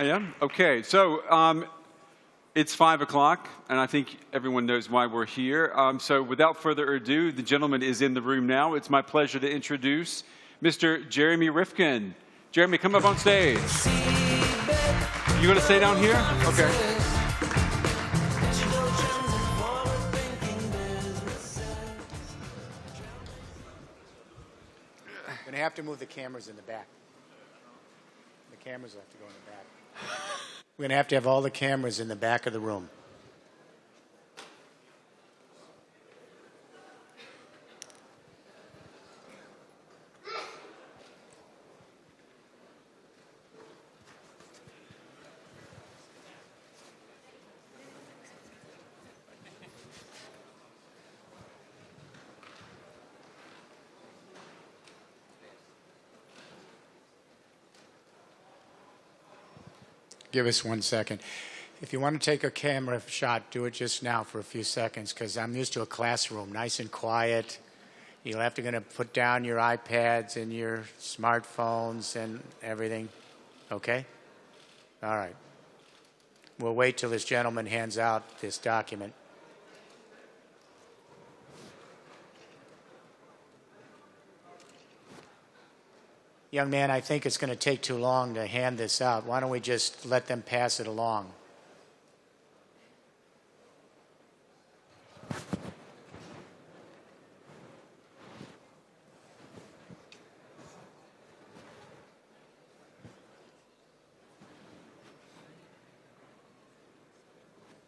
Yeah? Okay. So it's 5 o'clock, and I think everyone knows why we're here. So without further ado, the gentleman is in the room now. It's my pleasure to introduce Mr. Jeremy Rifkin. Jeremy, come up on stage. You going to stay down here? Okay. We're going to have to move the cameras in the back. The cameras will have to go in the back. We're going to have all the cameras in the back of the room. Give us 1 second. If you want to take a camera shot, do it just now for a few seconds, because I'm used to a classroom, nice and quiet. You'll have to put down your iPads and your smartphones and everything. Okay? All right. We'll wait till this gentleman hands out this document. Young man, I think it's going to take too long to hand this out. Why don't we just let them pass it along?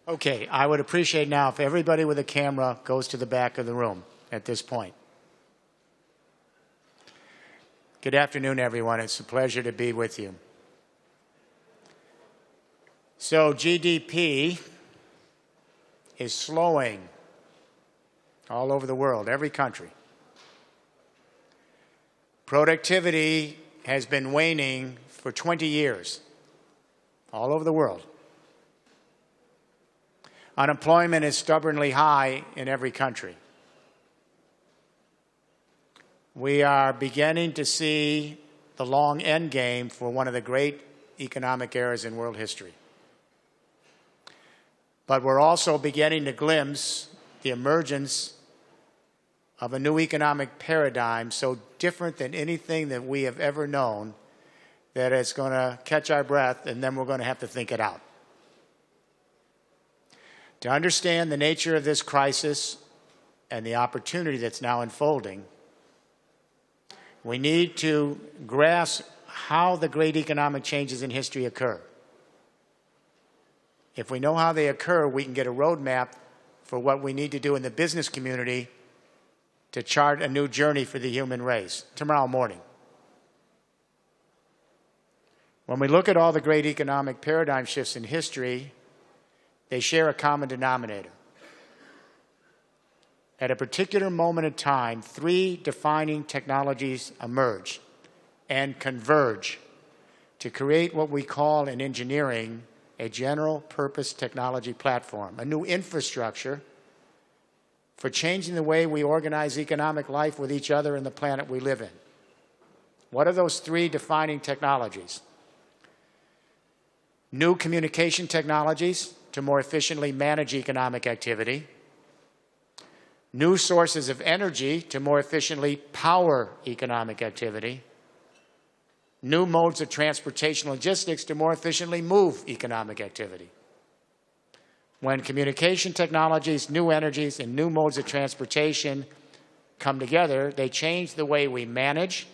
Okay, I would appreciate now if everybody with a camera goes to the back of the room at this point. Good afternoon, everyone. It's a pleasure to be with you. So GDP is slowing all over the world, every country. Productivity has been waning for 20 years all over the world. Unemployment is stubbornly high in every country. We are beginning to see the long end game for one of the great economic eras in world history. But we're also beginning to glimpse the emergence of a new economic paradigm so different than anything that we have ever known that it's going to catch our breath, and then we're going to have to think it out. To understand the nature of this crisis and the opportunity that's now unfolding, we need to grasp how the great economic changes in history occur. If we know how they occur, we can get a roadmap for what we need to do in the business community to chart a new journey for the human race tomorrow morning. When we look at all the great economic paradigm shifts in history, they share a common denominator. At a particular moment in time, three defining technologies emerge and converge to create what we call in engineering a general-purpose technology platform, a new infrastructure for changing the way we organize economic life with each other and the planet we live in. What are those three defining technologies? New communication technologies to more efficiently manage economic activity. New sources of energy to more efficiently power economic activity. New modes of transportation logistics to more efficiently move economic activity. When communication technologies, new energies, and new modes of transportation come together, they change the way we manage,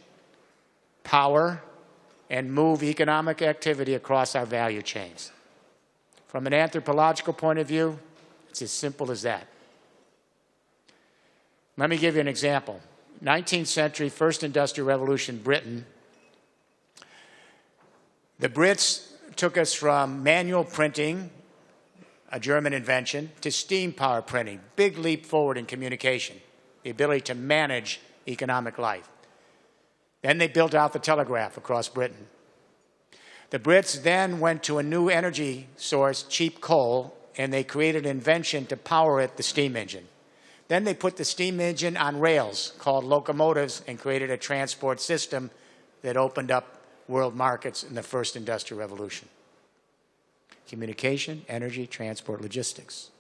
power, and move economic activity across our value chains. From an anthropological point of view, it's as simple as that. Let me give you an example. 19th century, first industrial revolution, Britain. The Brits took us from manual printing, a German invention, to steam power printing. Big leap forward in communication, the ability to manage economic life. Then they built out the telegraph across Britain. The Brits then went to a new energy source, cheap coal, and they created an invention to power it, the steam engine. Then they put the steam engine on rails called locomotives and created a transport system that opened up world markets in the first industrial revolution. communication, energy, transport, logistics.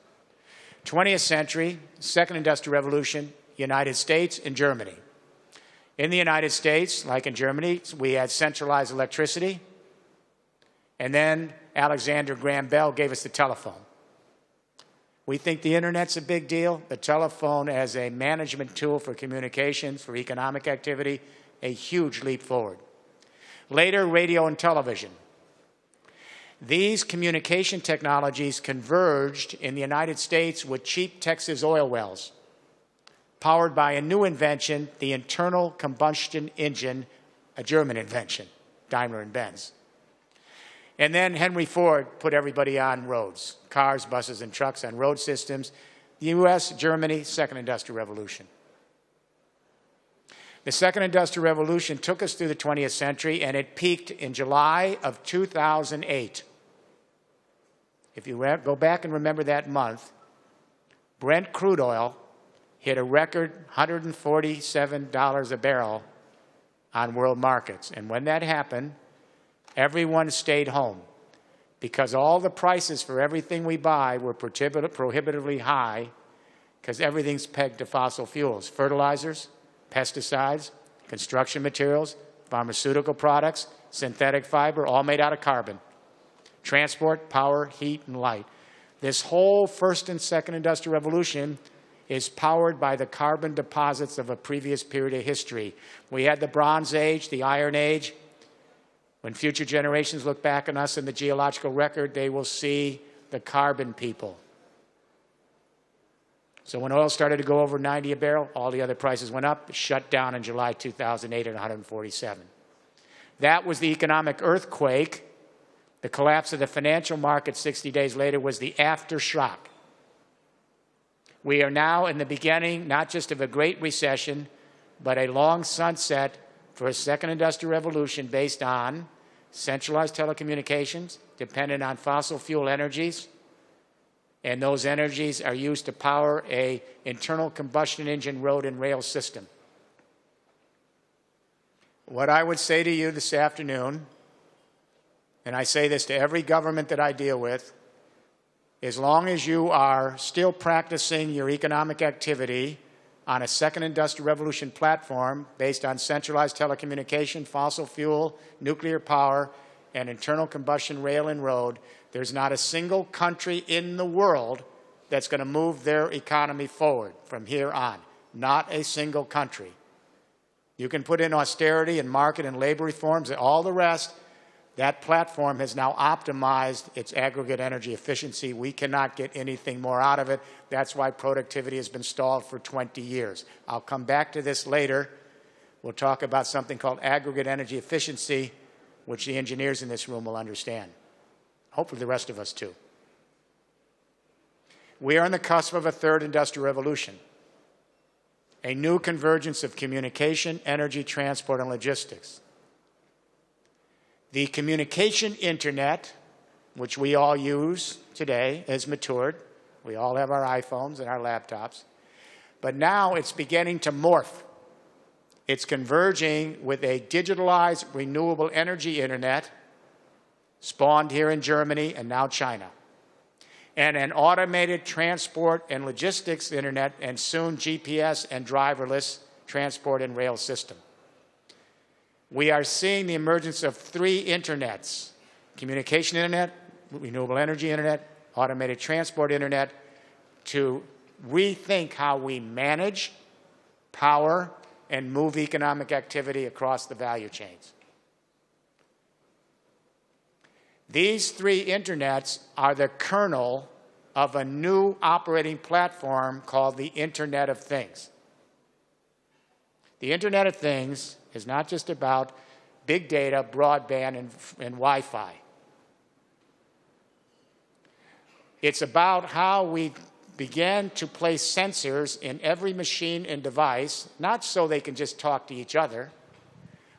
20th century, second industrial revolution, United States and Germany. In the United States, like in Germany, we had centralized electricity, and then Alexander Graham Bell gave us the telephone. We think the internet's a big deal. The telephone as a management tool for communications, for economic activity, a huge leap forward. Later, radio and television. These communication technologies converged in the United States with cheap Texas oil wells, powered by a new invention, the internal combustion engine, a German invention, Daimler and Benz. And then Henry Ford put everybody on roads, cars, buses, and trucks on road systems. The US, Germany, second industrial revolution. The second industrial revolution took us through the 20th century, and it peaked in July of 2008. If you go back and remember that month, Brent crude oil hit a record $147 a barrel on world markets. And when that happened, everyone stayed home because all the prices for everything we buy were prohibitively high because everything's pegged to fossil fuels, fertilizers, pesticides, construction materials, pharmaceutical products, synthetic fiber, all made out of carbon. Transport, power, heat, and light. This whole first and second industrial revolution is powered by the carbon deposits of a previous period of history. We had the Bronze Age, the Iron Age. When future generations look back on us in the geological record, they will see the carbon people. So when oil started to go over 90 a barrel, all the other prices went up, shut down in July 2008 at 147. That was the economic earthquake. The collapse of the financial market 60 days later was the aftershock. We are now in the beginning, not just of a great recession, but a long sunset for a second industrial revolution based on centralized telecommunications, dependent on fossil fuel energies, and those energies are used to power an internal combustion engine road and rail system. What I would say to you this afternoon, and I say this to every government that I deal with, as long as you are still practicing your economic activity on a second industrial revolution platform based on centralized telecommunication, fossil fuel, nuclear power, and internal combustion rail and road, there's not a single country in the world that's going to move their economy forward from here on. Not a single country. You can put in austerity and market and labor reforms and all the rest. That platform has now optimized its aggregate energy efficiency. We cannot get anything more out of it. That's why productivity has been stalled for 20 years. I'll come back to this later. We'll talk about something called aggregate energy efficiency, which the engineers in this room will understand. Hopefully the rest of us too. We are on the cusp of a third industrial revolution, a new convergence of communication, energy, transport, and logistics. The communication internet, which we all use today, has matured. We all have our iPhones and our laptops. But now it's beginning to morph. It's converging with a digitalized renewable energy internet spawned here in Germany and now China, and an automated transport and logistics internet, and soon GPS and driverless transport and rail system. We are seeing the emergence of three internets: communication internet, renewable energy internet, automated transport internet, to rethink how we manage, power, and move economic activity across the value chains. These three internets are the kernel of a new operating platform called the Internet of Things. The Internet of Things is not just about big data, broadband, and Wi-Fi. It's about how we began to place sensors in every machine and device, not so they can just talk to each other,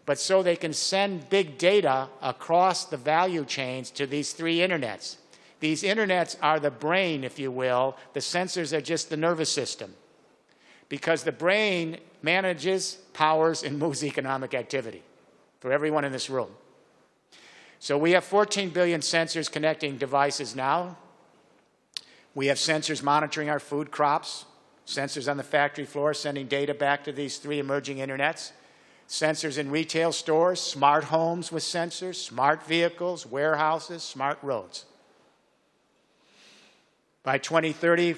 but so they can send big data across the value chains to these three internets. These internets are the brain, if you will. The sensors are just the nervous system, because the brain manages, powers, and moves economic activity for everyone in this room. So we have 14 billion sensors connecting devices now. We have sensors monitoring our food crops, sensors on the factory floor sending data back to these 3 emerging internets, sensors in retail stores, smart homes with sensors, smart vehicles, warehouses, smart roads. By 2030,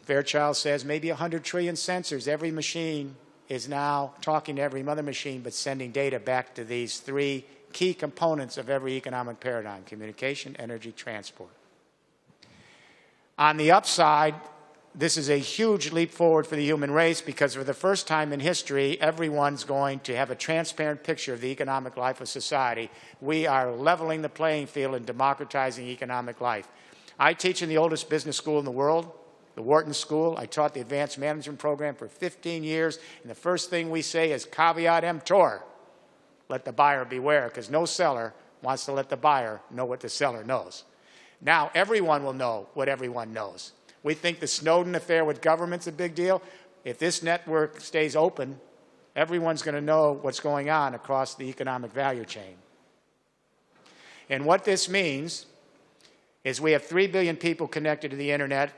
Fairchild says maybe 100 trillion sensors. Every machine is now talking to every other machine but sending data back to these 3 key components of every economic paradigm: communication, energy, transport. On the upside, this is a huge leap forward for the human race because for the first time in history, everyone's going to have a transparent picture of the economic life of society. We are leveling the playing field and democratizing economic life. I teach in the oldest business school in the world, the Wharton School. I taught the advanced management program for 15 years, and the first thing we say is caveat emptor. Let the buyer beware, because no seller wants to let the buyer know what the seller knows. Now everyone will know what everyone knows. We think the Snowden affair with government's a big deal. If this network stays open, everyone's going to know what's going on across the economic value chain. And what this means is we have 3 billion people connected to the internet,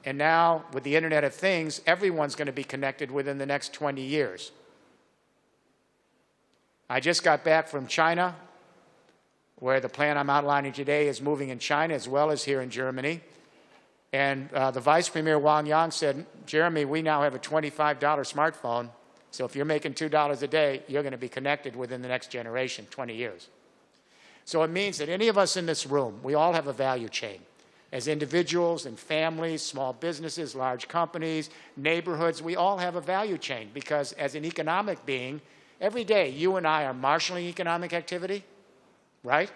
and now with the Internet of Things, everyone's going to be connected within the next 20 years. I just got back from China, where the plan I'm outlining today is moving in China as well as here in Germany. And the Vice Premier Wang Yang said, Jeremy, we now have a $25 smartphone, so if you're making $2 a day, you're going to be connected within the next generation, 20 years. So it means that any of us in this room, we all have a value chain. As individuals and families, small businesses, large companies, neighborhoods, we all have a value chain because as an economic being, every day you and I are marshaling economic activity, right?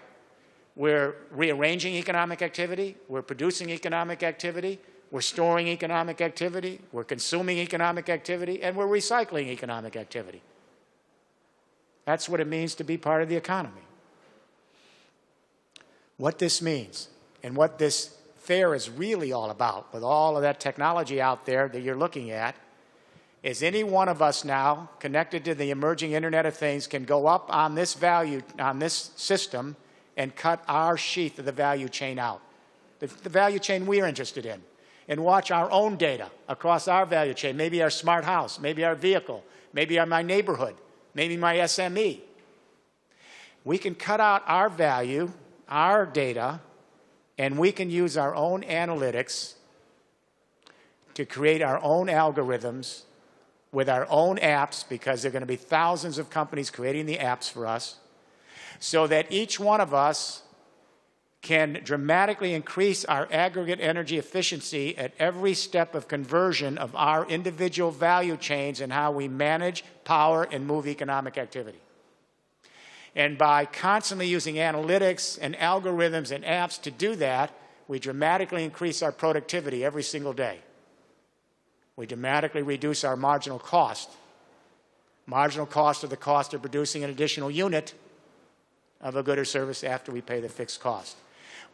We're rearranging economic activity, we're producing economic activity, we're storing economic activity, we're consuming economic activity, and we're recycling economic activity. That's what it means to be part of the economy. What this means and what this fair is really all about, with all of that technology out there that you're looking at, is any one of us now connected to the emerging Internet of Things can go up on this system and cut our sheath of the value chain out, the value chain we're interested in, and watch our own data across our value chain, maybe our smart house, maybe our vehicle, maybe my neighborhood, maybe my SME. We can cut out our value, our data, and we can use our own analytics to create our own algorithms with our own apps, because there are going to be thousands of companies creating the apps for us, so that each one of us can dramatically increase our aggregate energy efficiency at every step of conversion of our individual value chains and how we manage, power, and move economic activity. And by constantly using analytics and algorithms and apps to do that, we dramatically increase our productivity every single day. We dramatically reduce our marginal cost. Marginal cost of the cost of producing an additional unit of a good or service after we pay the fixed cost.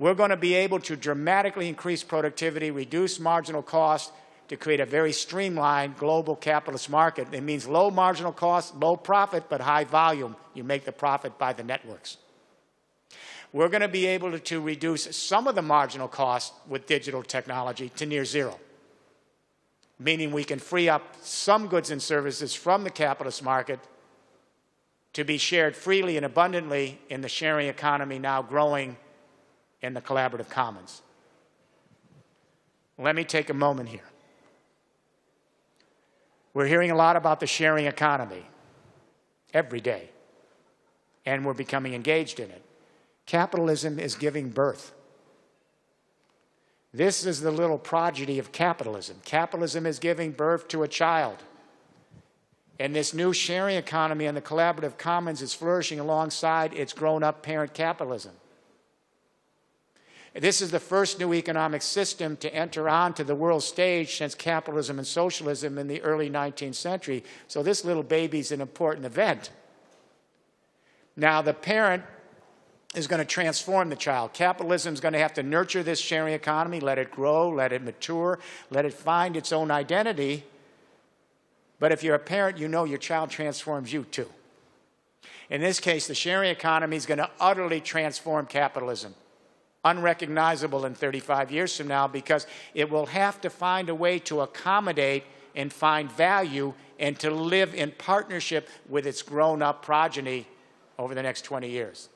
We're going to be able to dramatically increase productivity, reduce marginal cost to create a very streamlined global capitalist market. It means low marginal cost, low profit, but high volume. You make the profit by the networks. We're going to be able to reduce some of the marginal cost with digital technology to near zero, meaning we can free up some goods and services from the capitalist market to be shared freely and abundantly in the sharing economy now growing in the collaborative commons. Let me take a moment here. We're hearing a lot about the sharing economy every day, and we're becoming engaged in it. Capitalism is giving birth. This is the little prodigy of capitalism. Capitalism is giving birth to a child. And this new sharing economy and the collaborative commons is flourishing alongside its grown-up parent capitalism. This is the first new economic system to enter onto the world stage since capitalism and socialism in the early 19th century. So this little baby's an important event. Now, the parent is going to transform the child. Capitalism is going to have to nurture this sharing economy, let it grow, let it mature, let it find its own identity. But if you're a parent, you know your child transforms you too. In this case, the sharing economy is going to utterly transform capitalism, unrecognizable in 35 years from now, because it will have to find a way to accommodate and find value and to live in partnership with its grown-up progeny over the next 20 years.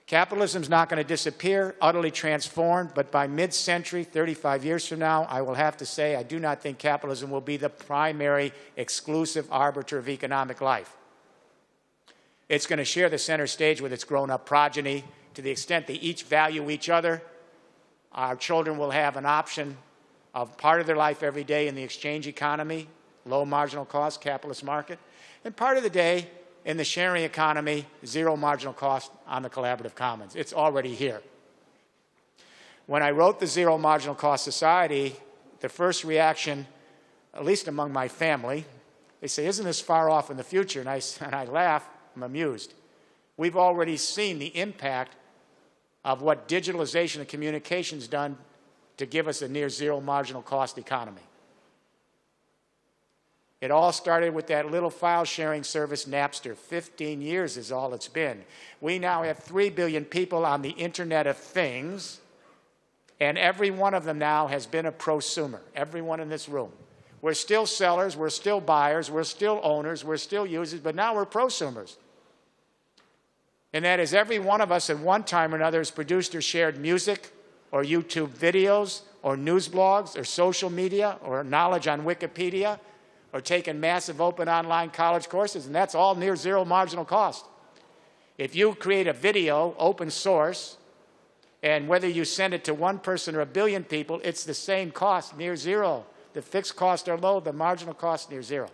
Capitalism is not going to disappear, utterly transformed, but by mid-century, 35 years from now, I will have to say I do not think capitalism will be the primary, exclusive arbiter of economic life. It's going to share the center stage with its grown-up progeny to the extent they each value each other. Our children will have an option of part of their life every day in the exchange economy, low marginal cost, capitalist market, and part of the day in the sharing economy, zero marginal cost on the collaborative commons. It's already here. When I wrote the Zero Marginal Cost Society, the first reaction, at least among my family, they say, isn't this far off in the future? And I laugh, I'm amused. We've already seen the impact of what digitalization of communications done to give us a near zero marginal cost economy. It all started with that little file sharing service, Napster. 15 years is all it's been. We now have 3 billion people on the Internet of Things, and every one of them now has been a prosumer, everyone in this room. We're still sellers, we're still buyers, we're still owners, we're still users, but now we're prosumers. And that is every one of us at one time or another has produced or shared music or YouTube videos or news blogs or social media or knowledge on Wikipedia or taken massive open online college courses, and that's all near zero marginal cost. If you create a video, open source, and whether you send it to one person or a billion people, it's the same cost, near zero. The fixed costs are low, the marginal cost near zero.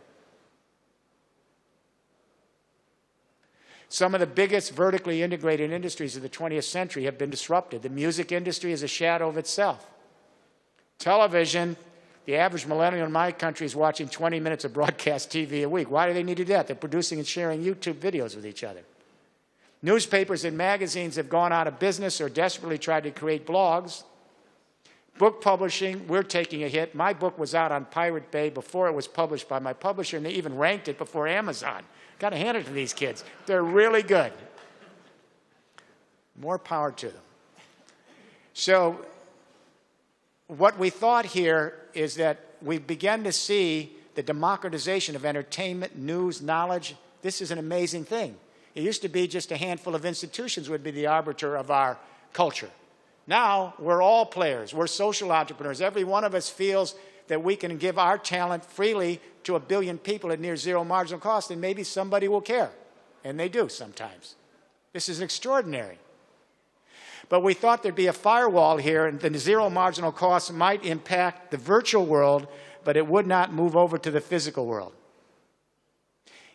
Some of the biggest vertically integrated industries of the 20th century have been disrupted. The music industry is a shadow of itself. Television, the average millennial in my country is watching 20 minutes of broadcast TV a week. Why do they need to do that? They're producing and sharing YouTube videos with each other. Newspapers and magazines have gone out of business or desperately tried to create blogs. Book publishing, we're taking a hit. My book was out on Pirate Bay before it was published by my publisher, and they even ranked it before Amazon. Got to hand it to these kids. They're really good. More power to them. So what we thought here is that we began to see the democratization of entertainment, news, knowledge. This is an amazing thing. It used to be just a handful of institutions would be the arbiter of our culture. Now we're all players. We're social entrepreneurs. Every one of us feels that we can give our talent freely to 1 billion people at near zero marginal cost, and maybe somebody will care. And they do sometimes. This is extraordinary. But we thought there'd be a firewall here, and the zero marginal cost might impact the virtual world, but it would not move over to the physical world.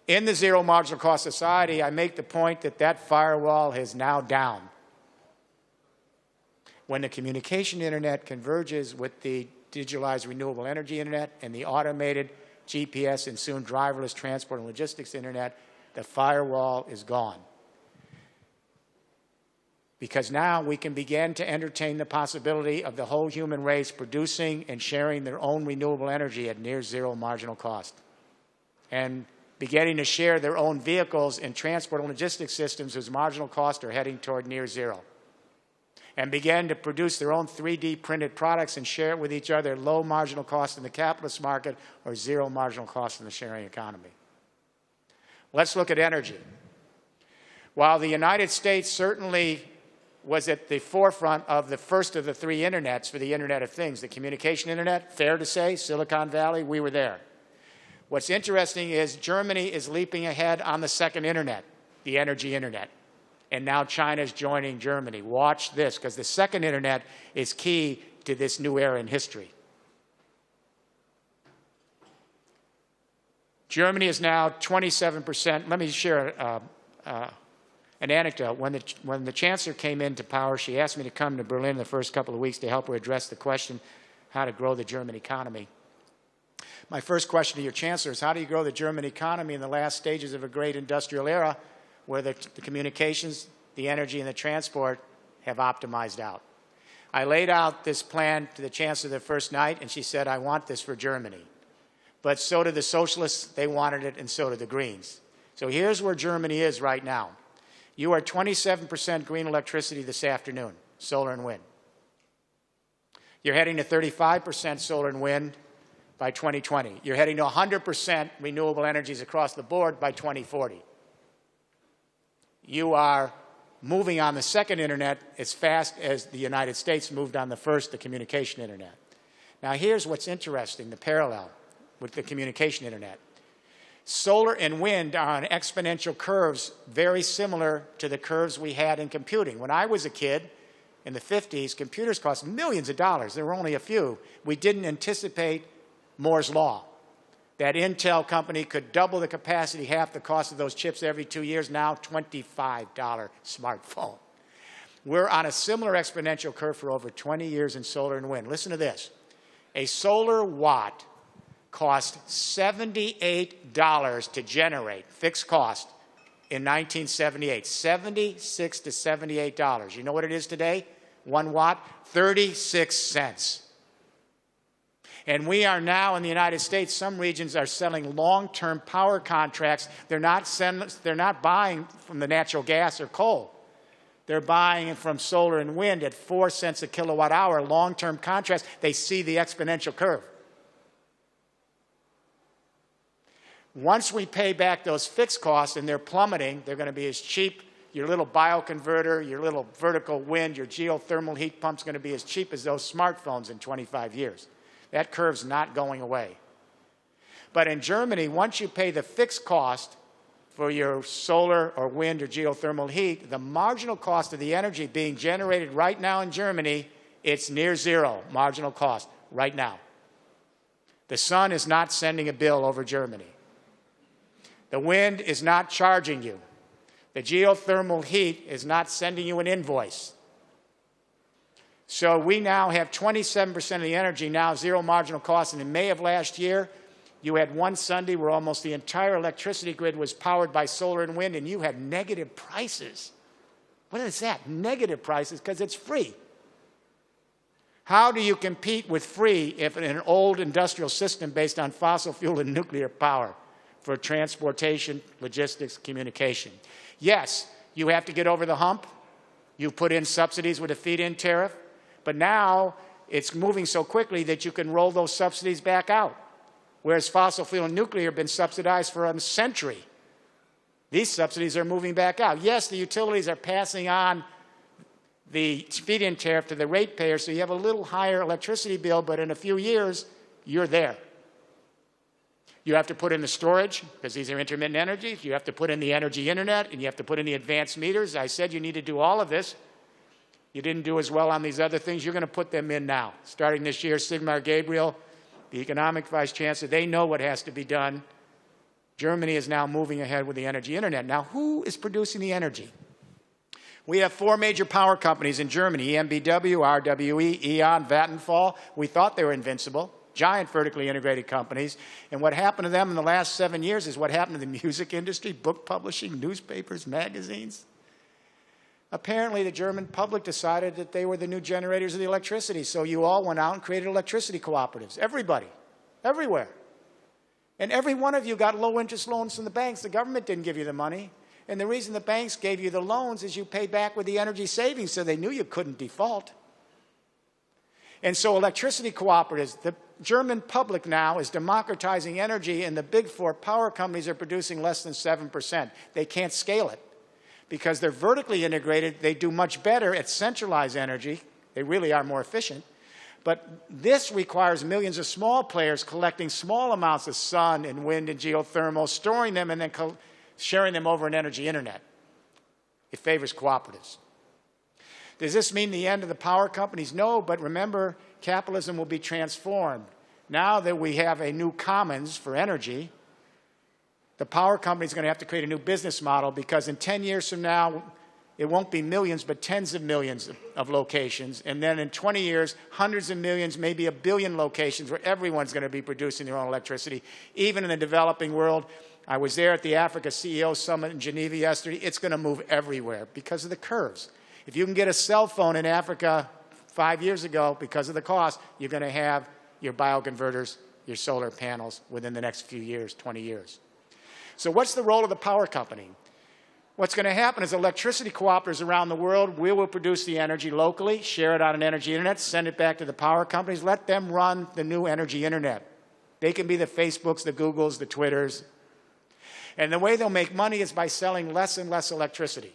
In the Zero Marginal Cost Society, I make the point that that firewall is now down. When the communication internet converges with the digitalized renewable energy internet and the automated GPS and soon driverless transport and logistics internet, the firewall is gone. Because now we can begin to entertain the possibility of the whole human race producing and sharing their own renewable energy at near zero marginal cost. And beginning to share their own vehicles and transport and logistics systems whose marginal costs are heading toward near zero. And begin to produce their own 3D printed products and share it with each other at low marginal cost in the capitalist market or zero marginal cost in the sharing economy. Let's look at energy. While the United States certainly was at the forefront of the first of the 3 internets for the Internet of Things, the communication internet, fair to say, Silicon Valley, we were there. What's interesting is Germany is leaping ahead on the second internet, the energy internet. And now China's joining Germany. Watch this, because the second internet is key to this new era in history. Germany is now 27%. Let me share an anecdote. When the chancellor came into power, she asked me to come to Berlin the first couple of weeks to help her address the question, how to grow the German economy. My first question to your chancellor is, how do you grow the German economy in the last stages of a great industrial era where the communications, the energy, and the transport have optimized out? I laid out this plan to the chancellor the first night, and she said, I want this for Germany. But so did the socialists. They wanted it, and so did the Greens. So here's where Germany is right now. You are 27% green electricity this afternoon, solar and wind. You're heading to 35% solar and wind by 2020. You're heading to 100% renewable energies across the board by 2040. You are moving on the second internet as fast as the United States moved on the first, the communication internet. Now here's what's interesting, the parallel with the communication internet. Solar and wind are on exponential curves very similar to the curves we had in computing. When I was a kid in the 50s, computers cost millions of dollars. There were only a few. We didn't anticipate Moore's Law. That Intel company could double the capacity, half the cost of those chips every 2 years, now $25 smartphone. We're on a similar exponential curve for over 20 years in solar and wind. Listen to this. A solar watt cost $78 to generate, fixed cost, in 1978. $76 to $78. You know what it is today? 1 watt? 36 cents. And we are now in the United States, some regions are selling long-term power contracts. They're not buying from the natural gas or coal. They're buying from solar and wind at 4 cents a kilowatt hour, long-term contracts. They see the exponential curve. Once we pay back those fixed costs, and they're plummeting, they're going to be as cheap. Your little bioconverter, your little vertical wind, your geothermal heat pump's going to be as cheap as those smartphones in 25 years. That curve's not going away. But in Germany, once you pay the fixed cost for your solar or wind or geothermal heat, the marginal cost of the energy being generated right now in Germany, it's near zero marginal cost right now. The sun is not sending a bill over Germany. The wind is not charging you. The geothermal heat is not sending you an invoice. So we now have 27% of the energy, now zero marginal cost. And in May of last year, you had one Sunday where almost the entire electricity grid was powered by solar and wind, and you had negative prices. What is that? Negative prices, because it's free. How do you compete with free if in an old industrial system based on fossil fuel and nuclear power for transportation, logistics, communication? Yes, you have to get over the hump. You put in subsidies with a feed-in tariff. But now it's moving so quickly that you can roll those subsidies back out, whereas fossil fuel and nuclear have been subsidized for a century. These subsidies are moving back out. Yes, the utilities are passing on the feed-in tariff to the ratepayer, so you have a little higher electricity bill, but in a few years, you're there. You have to put in the storage, because these are intermittent energies. You have to put in the energy internet, and you have to put in the advanced meters. I said you need to do all of this. You didn't do as well on these other things. You're going to put them in now. Starting this year, Sigmar Gabriel, the economic vice chancellor, they know what has to be done. Germany is now moving ahead with the energy internet. Now, who is producing the energy? We have 4 major power companies in Germany: EnBW, RWE, E.ON, Vattenfall. We thought they were invincible, giant vertically integrated companies. And what happened to them in the last 7 years is what happened to the music industry, book publishing, newspapers, magazines. Apparently, the German public decided that they were the new generators of the electricity, so you all went out and created electricity cooperatives. Everybody, everywhere. And every one of you got low-interest loans from the banks. The government didn't give you the money. And the reason the banks gave you the loans is you paid back with the energy savings, so they knew you couldn't default. And so electricity cooperatives, the German public now is democratizing energy, and the big 4 power companies are producing less than 7%. They can't scale it. Because they're vertically integrated, they do much better at centralized energy. They really are more efficient. But this requires millions of small players collecting small amounts of sun and wind and geothermal, storing them, and then sharing them over an energy internet. It favors cooperatives. Does this mean the end of the power companies? No, but remember, capitalism will be transformed. Now that we have a new commons for energy, the power company is going to have to create a new business model, because in 10 years from now, it won't be millions, but tens of millions of locations. And then in 20 years, hundreds of millions, maybe 1 billion locations where everyone's going to be producing their own electricity, even in the developing world. I was there at the Africa CEO Summit in Geneva yesterday. It's going to move everywhere because of the curves. If you can get a cell phone in Africa 5 years ago, because of the cost, you're going to have your bioconverters, your solar panels within the next few years, 20 years. So what's the role of the power company? What's going to happen is electricity cooperatives around the world, we will produce the energy locally, share it on an energy internet, send it back to the power companies, let them run the new energy internet. They can be the Facebooks, the Googles, the Twitters. And the way they'll make money is by selling less and less electricity.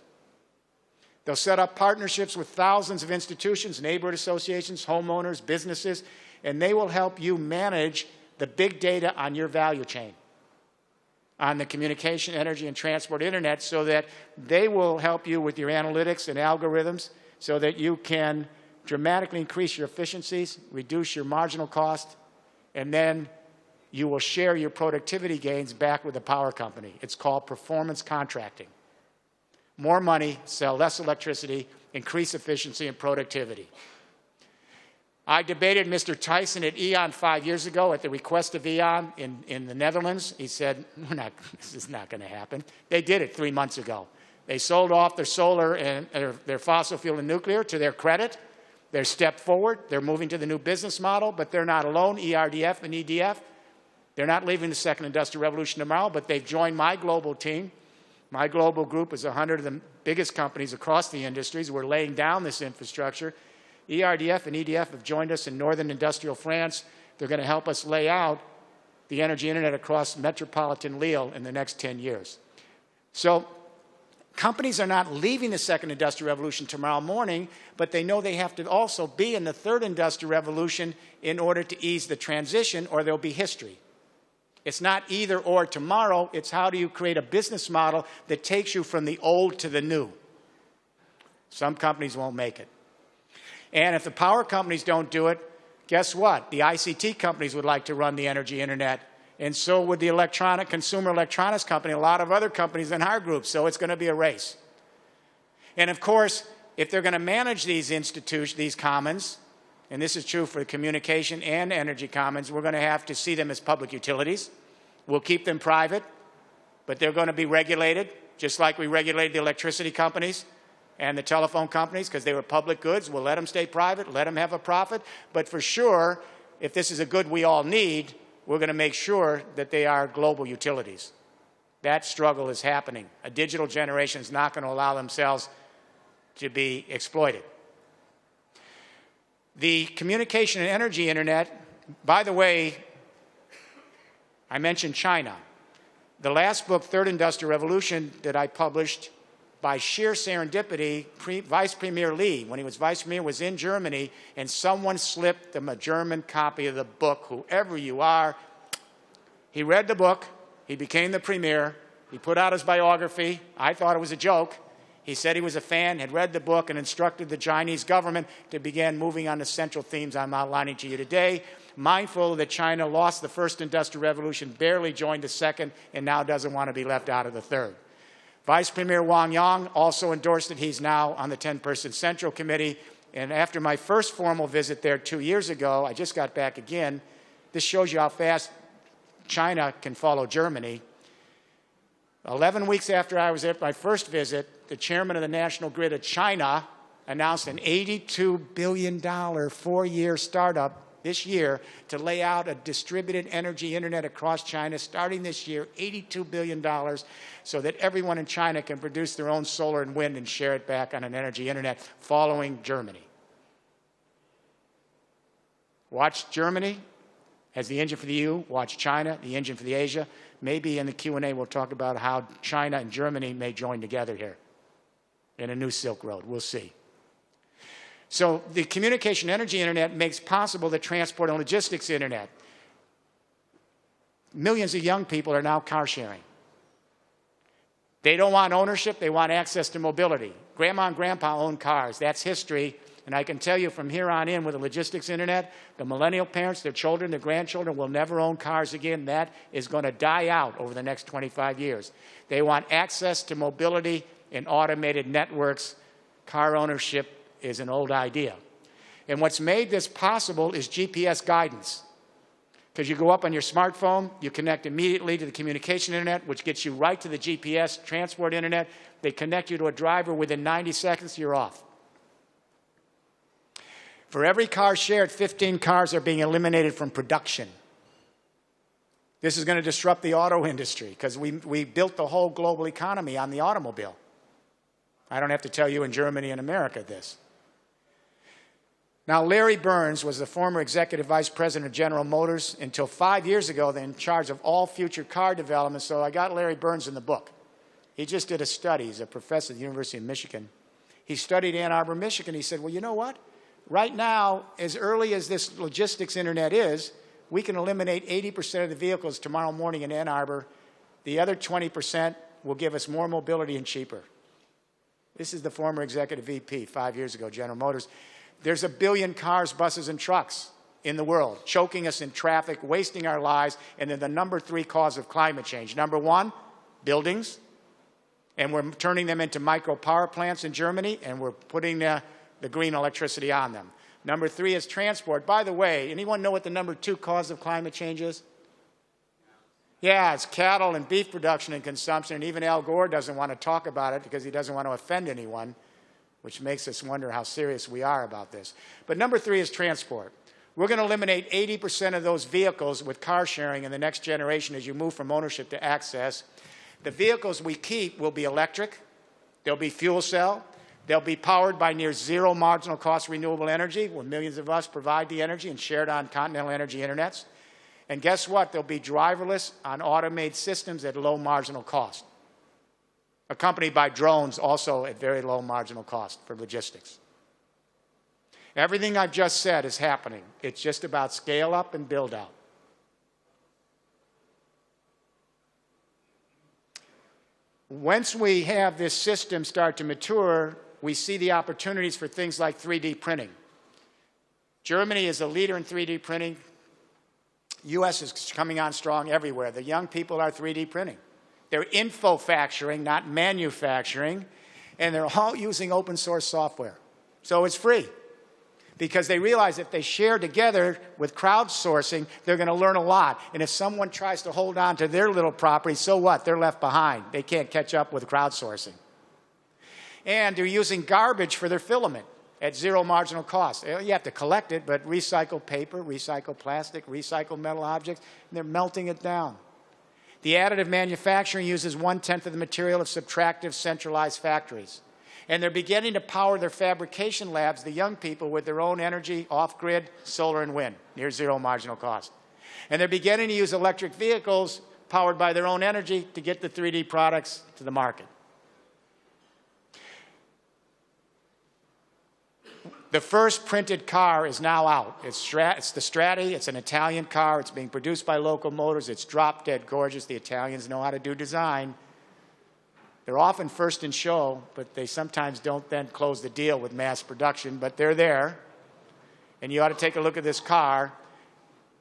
They'll set up partnerships with thousands of institutions, neighborhood associations, homeowners, businesses, and they will help you manage the big data on your value chain, on the communication, energy, and transport internet, so that they will help you with your analytics and algorithms so that you can dramatically increase your efficiencies, reduce your marginal cost, and then you will share your productivity gains back with the power company. It's called performance contracting. More money, sell less electricity, increase efficiency and productivity. I debated Mr. Tyson at E.ON 5 years ago at the request of E.ON in the Netherlands. He said, this is not going to happen. They did it 3 months ago. They sold off their solar and their fossil fuel and nuclear to their credit. They're stepped forward. They're moving to the new business model, but they're not alone, ERDF and EDF. They're not leaving the second industrial revolution tomorrow, but they've joined my global team. My global group is 100 of the biggest companies across the industries. We're laying down this infrastructure. ERDF and EDF have joined us in northern industrial France. They're going to help us lay out the energy internet across metropolitan Lille in the next 10 years. So companies are not leaving the second industrial revolution tomorrow morning, but they know they have to also be in the third industrial revolution in order to ease the transition, or there'll be history. It's not either or tomorrow. It's how do you create a business model that takes you from the old to the new. Some companies won't make it. And if the power companies don't do it, guess what? The ICT companies would like to run the energy internet, and so would the consumer electronics company, a lot of other companies in our group. So it's going to be a race. And of course, if they're going to manage these institutions, these commons, and this is true for the communication and energy commons, we're going to have to see them as public utilities. We'll keep them private, but they're going to be regulated, just like we regulated the electricity companies and the telephone companies, because they were public goods. We'll let them stay private, let them have a profit. But for sure, if this is a good we all need, we're going to make sure that they are global utilities. That struggle is happening. A digital generation is not going to allow themselves to be exploited. The communication and energy internet, by the way, I mentioned China. The last book, Third Industrial Revolution, that I published, by sheer serendipity, Vice Premier Li, when he was Vice Premier, was in Germany, and someone slipped them a German copy of the book, whoever you are. He read the book. He became the Premier. He put out his biography. I thought it was a joke. He said he was a fan, had read the book, and instructed the Chinese government to begin moving on the central themes I'm outlining to you today, mindful that China lost the first industrial revolution, barely joined the second, and now doesn't want to be left out of the third. Vice Premier Wang Yang also endorsed it. He's now on the 10-person Central Committee. And after my first formal visit there 2 years ago, I just got back again. This shows you how fast China can follow Germany. 11 weeks after I was at my first visit, the chairman of the National Grid of China announced an $82 billion 4-year startup this year to lay out a distributed energy internet across China starting this year, $82 billion, so that everyone in China can produce their own solar and wind and share it back on an energy internet, following Germany. Watch Germany as the engine for the EU. Watch China, the engine for the Asia. Maybe in the Q&A we'll talk about how China and Germany may join together here in a new Silk Road. We'll see. So the communication energy internet makes possible the transport and logistics internet. Millions of young people are now car sharing. They don't want ownership, they want access to mobility. Grandma and grandpa own cars. That's history. And I can tell you from here on in with the logistics internet, the millennial parents, their children, their grandchildren will never own cars again. That is going to die out over the next 25 years. They want access to mobility and automated networks. Car ownership is an old idea. And what's made this possible is GPS guidance. Because you go up on your smartphone, you connect immediately to the communication internet, which gets you right to the GPS transport internet. They connect you to a driver. Within 90 seconds, you're off. For every car shared, 15 cars are being eliminated from production. This is going to disrupt the auto industry because we built the whole global economy on the automobile. I don't have to tell you in Germany and America this. Now, Larry Burns was the former executive vice president of General Motors until 5 years ago. They're in charge of all future car development, so I got Larry Burns in the book. He just did a study. He's a professor at the University of Michigan. He studied Ann Arbor, Michigan. He said, well, you know what? Right now, as early as this logistics internet is, we can eliminate 80% of the vehicles tomorrow morning in Ann Arbor. The other 20% will give us more mobility and cheaper. This is the former executive VP 5 years ago, General Motors. There's 1 billion cars, buses, and trucks in the world, choking us in traffic, wasting our lives, and they're the number 3 cause of climate change. Number 1, buildings, and we're turning them into micro power plants in Germany, and we're putting the green electricity on them. Number 3 is transport. By the way, anyone know what the number 2 cause of climate change is? Yeah, it's cattle and beef production and consumption, and even Al Gore doesn't want to talk about it because he doesn't want to offend anyone, which makes us wonder how serious we are about this. But number 3 is transport. We're going to eliminate 80% of those vehicles with car sharing in the next generation as you move from ownership to access. The vehicles we keep will be electric, they'll be fuel cell, they'll be powered by near zero marginal cost renewable energy, where millions of us provide the energy and share it on continental energy internets. And guess what? They'll be driverless on automated systems at low marginal cost, accompanied by drones also at very low marginal cost for logistics. Everything I've just said is happening. It's just about scale up and build out. Once we have this system start to mature, we see the opportunities for things like 3D printing. Germany is a leader in 3D printing. US is coming on strong everywhere. The young people are 3D printing. They're infofacturing, not manufacturing, and they're all using open source software. So it's free because they realize if they share together with crowdsourcing, they're going to learn a lot. And if someone tries to hold on to their little property, so what? They're left behind. They can't catch up with crowdsourcing. And they're using garbage for their filament at zero marginal cost. You have to collect it, but recycle paper, recycle plastic, recycle metal objects, and they're melting it down. The additive manufacturing uses 1/10 of the material of subtractive centralized factories. And they're beginning to power their fabrication labs, the young people, with their own energy, off-grid, solar and wind, near zero marginal cost. And they're beginning to use electric vehicles powered by their own energy to get the 3D products to the market. The first printed car is now out. It's the Strati. It's an Italian car. It's being produced by Local Motors. It's drop dead gorgeous. The Italians know how to do design. They're often first in show, but they sometimes don't then close the deal with mass production, but they're there. And you ought to take a look at this car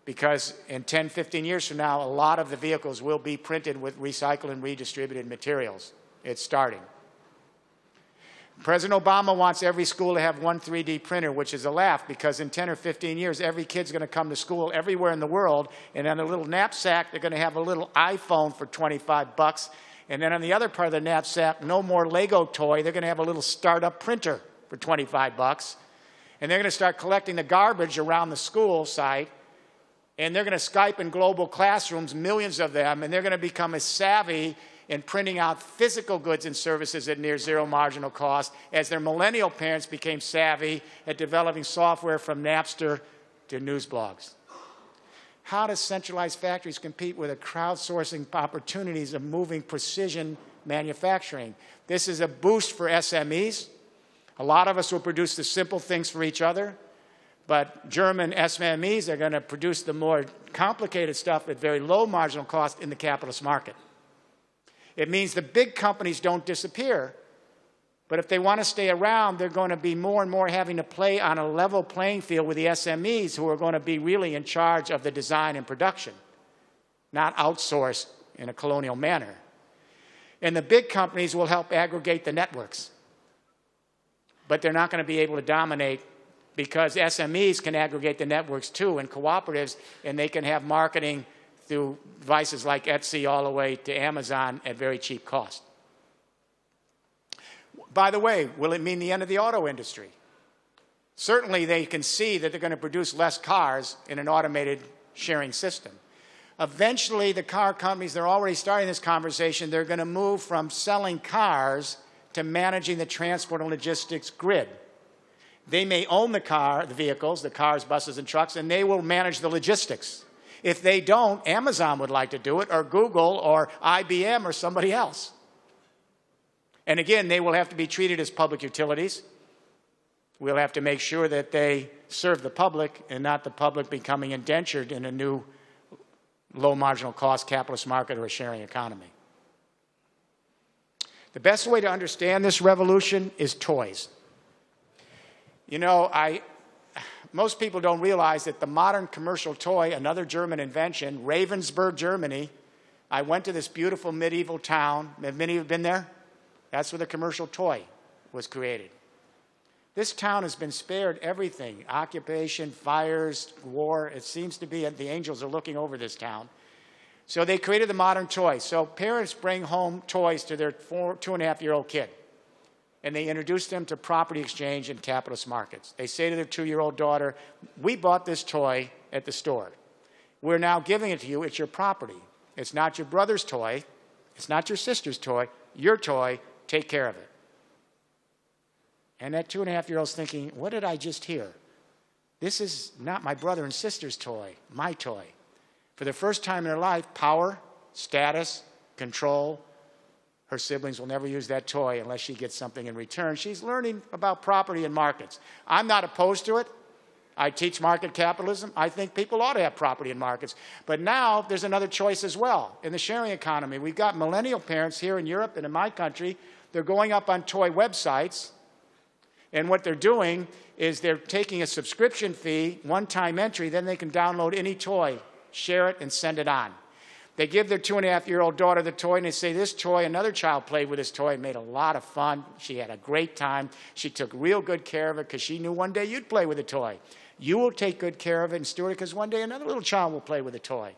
because in 10, 15 years from now, a lot of the vehicles will be printed with recycled and redistributed materials. It's starting. President Obama wants every school to have one 3D printer, which is a laugh because in 10 or 15 years, every kid's going to come to school everywhere in the world, and on a little knapsack, they're going to have a little iPhone for 25 bucks. And then on the other part of the knapsack, no more Lego toy. They're going to have a little startup printer for 25 bucks. And they're going to start collecting the garbage around the school site. And they're going to Skype in global classrooms, millions of them. And they're going to become as savvy in printing out physical goods and services at near zero marginal cost as their millennial parents became savvy at developing software from Napster to news blogs. How do centralized factories compete with the crowdsourcing opportunities of moving precision manufacturing? This is a boost for SMEs. A lot of us will produce the simple things for each other, but German SMEs are going to produce the more complicated stuff at very low marginal cost in the capitalist market. It means the big companies don't disappear, but if they want to stay around, they're going to be more and more having to play on a level playing field with the SMEs who are going to be really in charge of the design and production, not outsourced in a colonial manner. And the big companies will help aggregate the networks, but they're not going to be able to dominate because SMEs can aggregate the networks too and cooperatives, and they can have marketing through devices like Etsy all the way to Amazon at very cheap cost. By the way, will it mean the end of the auto industry? Certainly they can see that they're going to produce less cars in an automated sharing system. Eventually, the car companies, they're already starting this conversation, they're going to move from selling cars to managing the transport and logistics grid. They may own the vehicles, the cars, buses, and trucks, and they will manage the logistics. If they don't, Amazon would like to do it, or Google, or IBM, or somebody else. And again, they will have to be treated as public utilities. We'll have to make sure that they serve the public and not the public becoming indentured in a new low marginal cost capitalist market or a sharing economy. The best way to understand this revolution is toys. You know, most people don't realize that the modern commercial toy, another German invention, Ravensburg, Germany, I went to this beautiful medieval town. Have many of you been there? That's where the commercial toy was created. This town has been spared everything, occupation, fires, war. It seems to be the angels are looking over this town. So they created the modern toy. So parents bring home toys to their 2.5-year-old kid, and they introduce them to property exchange and capitalist markets. They say to their 2-year-old daughter, we bought this toy at the store. We're now giving it to you. It's your property. It's not your brother's toy. It's not your sister's toy. Your toy. Take care of it. And that 2.5-year-old's thinking, what did I just hear? This is not my brother and sister's toy, my toy. For the first time in her life, power, status, control. Her siblings will never use that toy unless she gets something in return. She's learning about property and markets. I'm not opposed to it. I teach market capitalism. I think people ought to have property in markets. But now there's another choice as well. In the sharing economy, we've got millennial parents here in Europe and in my country. They're going up on toy websites. And what they're doing is they're taking a subscription fee, one-time entry, then they can download any toy, share it, and send it on. They give their 2.5-year-old daughter the toy, and they say, this toy, another child played with this toy and made a lot of fun. She had a great time. She took real good care of it because she knew one day you'd play with a toy. You will take good care of it and steward it because one day another little child will play with a toy.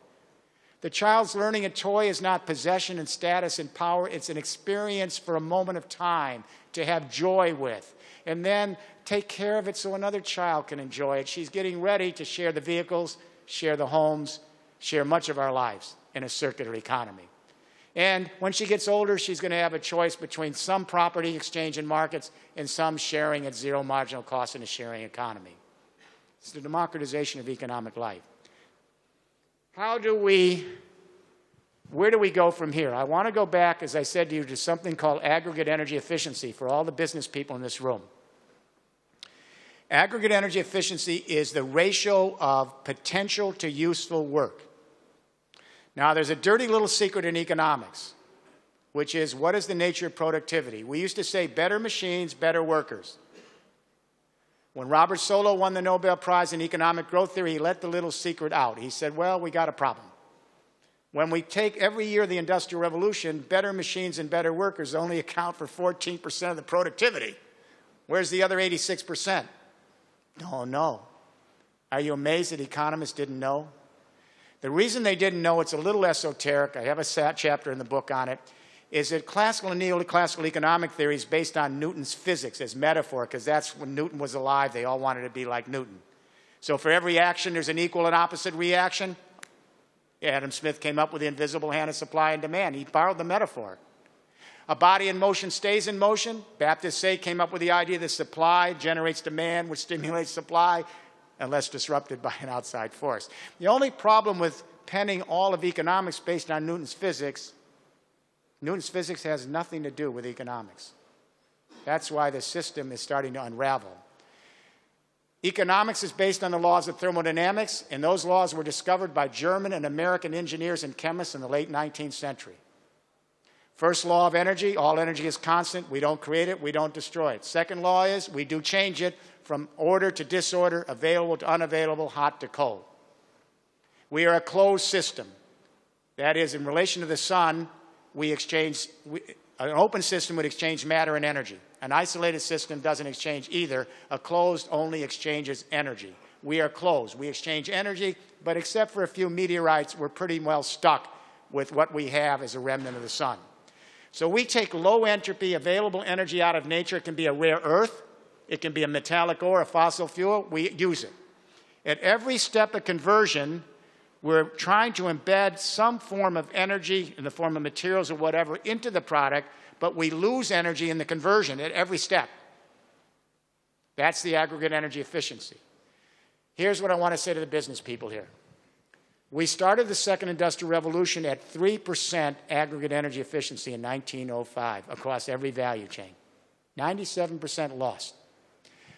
The child's learning a toy is not possession and status and power. It's an experience for a moment of time to have joy with. And then take care of it so another child can enjoy it. She's getting ready to share the vehicles, share the homes, share much of our lives in a circular economy. And when she gets older, she's going to have a choice between some property exchange in markets and some sharing at zero marginal cost in a sharing economy. It's the democratization of economic life. Where do we go from here? I want to go back, as I said to you, to something called aggregate energy efficiency for all the business people in this room. Aggregate energy efficiency is the ratio of potential to useful work. Now, there's a dirty little secret in economics, which is what is the nature of productivity? We used to say better machines, better workers. When Robert Solow won the Nobel Prize in economic growth theory, he let the little secret out. He said, well, we got a problem. When we take every year the Industrial Revolution, better machines and better workers only account for 14% of the productivity. Where's the other 86%? Oh, no. Are you amazed that economists didn't know? The reason they didn't know, it's a little esoteric, I have a chapter in the book on it, is that classical and neoclassical economic theory is based on Newton's physics as metaphor, because that's when Newton was alive, they all wanted to be like Newton. So for every action, there's an equal and opposite reaction. Adam Smith came up with the invisible hand of supply and demand. He borrowed the metaphor. A body in motion stays in motion. Baptists say came up with the idea that supply generates demand, which stimulates supply, unless disrupted by an outside force. The only problem with penning all of economics based on Newton's physics has nothing to do with economics. That's why the system is starting to unravel. Economics is based on the laws of thermodynamics, and those laws were discovered by German and American engineers and chemists in the late 19th century. First law of energy, all energy is constant. We don't create it, we don't destroy it. Second law is we do change it from order to disorder, available to unavailable, hot to cold. We are a closed system. That is, in relation to the sun, an open system would exchange matter and energy. An isolated system doesn't exchange either. A closed only exchanges energy. We are closed. We exchange energy, but except for a few meteorites, we're pretty well stuck with what we have as a remnant of the sun. So we take low entropy, available energy out of nature. It can be a rare earth. It can be a metallic ore, a fossil fuel. We use it. At every step of conversion, We're trying to embed some form of energy in the form of materials or whatever into the product, but we lose energy in the conversion at every step. That's the aggregate energy efficiency. Here's what I want to say to the business people here. We started the second industrial revolution at 3% aggregate energy efficiency in 1905 across every value chain. 97% lost.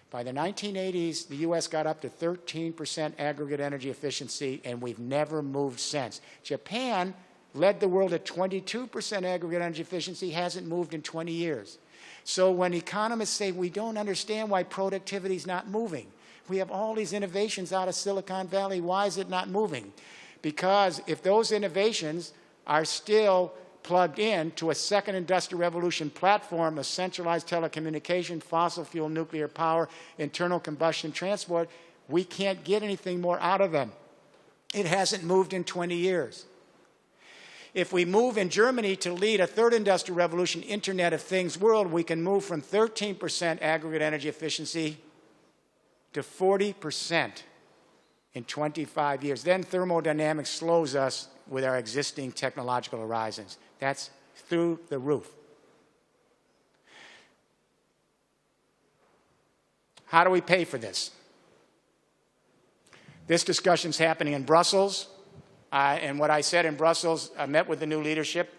By the 1980s, the U.S. got up to 13% aggregate energy efficiency, and we've never moved since. Japan led the world at 22% aggregate energy efficiency, hasn't moved in 20 years. So when economists say we don't understand why productivity is not moving, we have all these innovations out of Silicon Valley, why is it not moving? Because if those innovations are still plugged in to a second industrial revolution platform of centralized telecommunication, fossil fuel, nuclear power, internal combustion transport, we can't get anything more out of them. It hasn't moved in 20 years. If we move in Germany to lead a third industrial revolution, Internet of Things world, we can move from 13% aggregate energy efficiency to 40% in 25 years. Then thermodynamics slows us with our existing technological horizons. That's through the roof. How do we pay for this? This discussion's happening in Brussels. And what I said in Brussels, I met with the new leadership,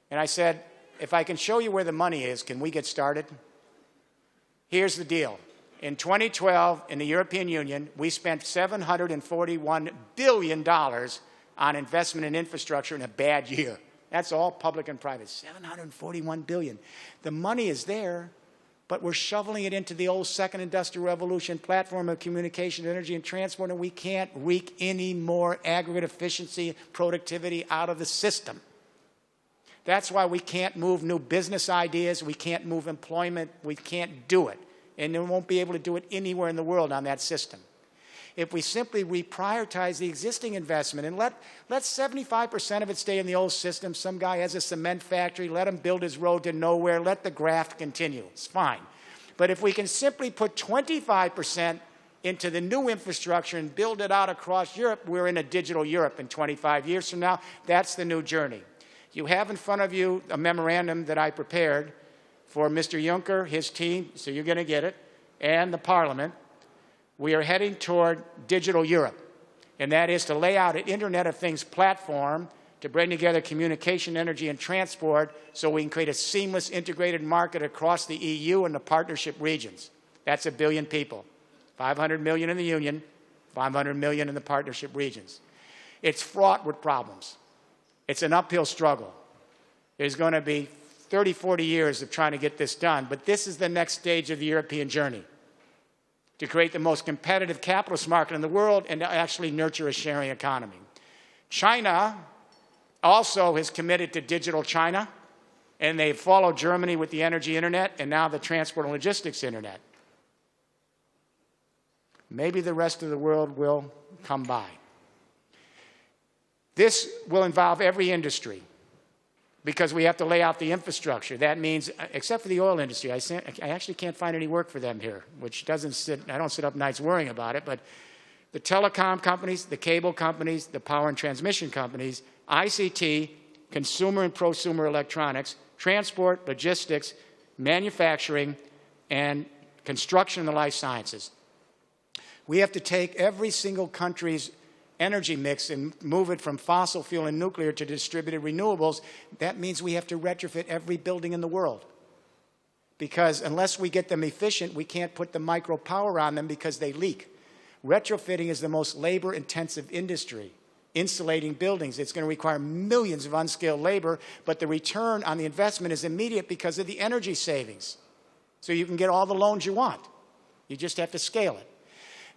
and I said, if I can show you where the money is, can we get started? Here's the deal. In 2012, in the European Union, we spent $741 billion on investment in infrastructure in a bad year. That's all public and private, $741 billion. The money is there, but we're shoveling it into the old second industrial revolution platform of communication, energy, and transport, and we can't wreak any more aggregate efficiency, productivity out of the system. That's why we can't move new business ideas, we can't move employment, we can't do it. And we won't be able to do it anywhere in the world on that system. If we simply reprioritize the existing investment and let 75% of it stay in the old system, some guy has a cement factory, let him build his road to nowhere, let the graft continue. It's fine. But if we can simply put 25% into the new infrastructure and build it out across Europe, we're in a digital Europe in 25 years from now. That's the new journey. You have in front of you a memorandum that I prepared for Mr. Juncker, his team, so you're going to get it, and the Parliament. We are heading toward digital Europe, and that is to lay out an Internet of Things platform to bring together communication, energy, and transport so we can create a seamless integrated market across the EU and the partnership regions. That's 1 billion people, 500 million in the Union, 500 million in the partnership regions. It's fraught with problems. It's an uphill struggle. There's going to be 30, 40 years of trying to get this done, but this is the next stage of the European journey, to create the most competitive capitalist market in the world and to actually nurture a sharing economy. China also has committed to digital China, and they've followed Germany with the energy internet and now the transport and logistics internet. Maybe the rest of the world will come by. This will involve every industry, because we have to lay out the infrastructure. That means, except for the oil industry, I actually can't find any work for them here, which I don't sit up nights worrying about it, but the telecom companies, the cable companies, the power and transmission companies, ICT, consumer and prosumer electronics, transport, logistics, manufacturing, and construction and the life sciences. We have to take every single country's energy mix and move it from fossil fuel and nuclear to distributed renewables. That means we have to retrofit every building in the world. Because unless we get them efficient, we can't put the micro power on them because they leak. Retrofitting is the most labor-intensive industry. Insulating buildings, it's going to require millions of unskilled labor, but the return on the investment is immediate because of the energy savings. So you can get all the loans you want. You just have to scale it.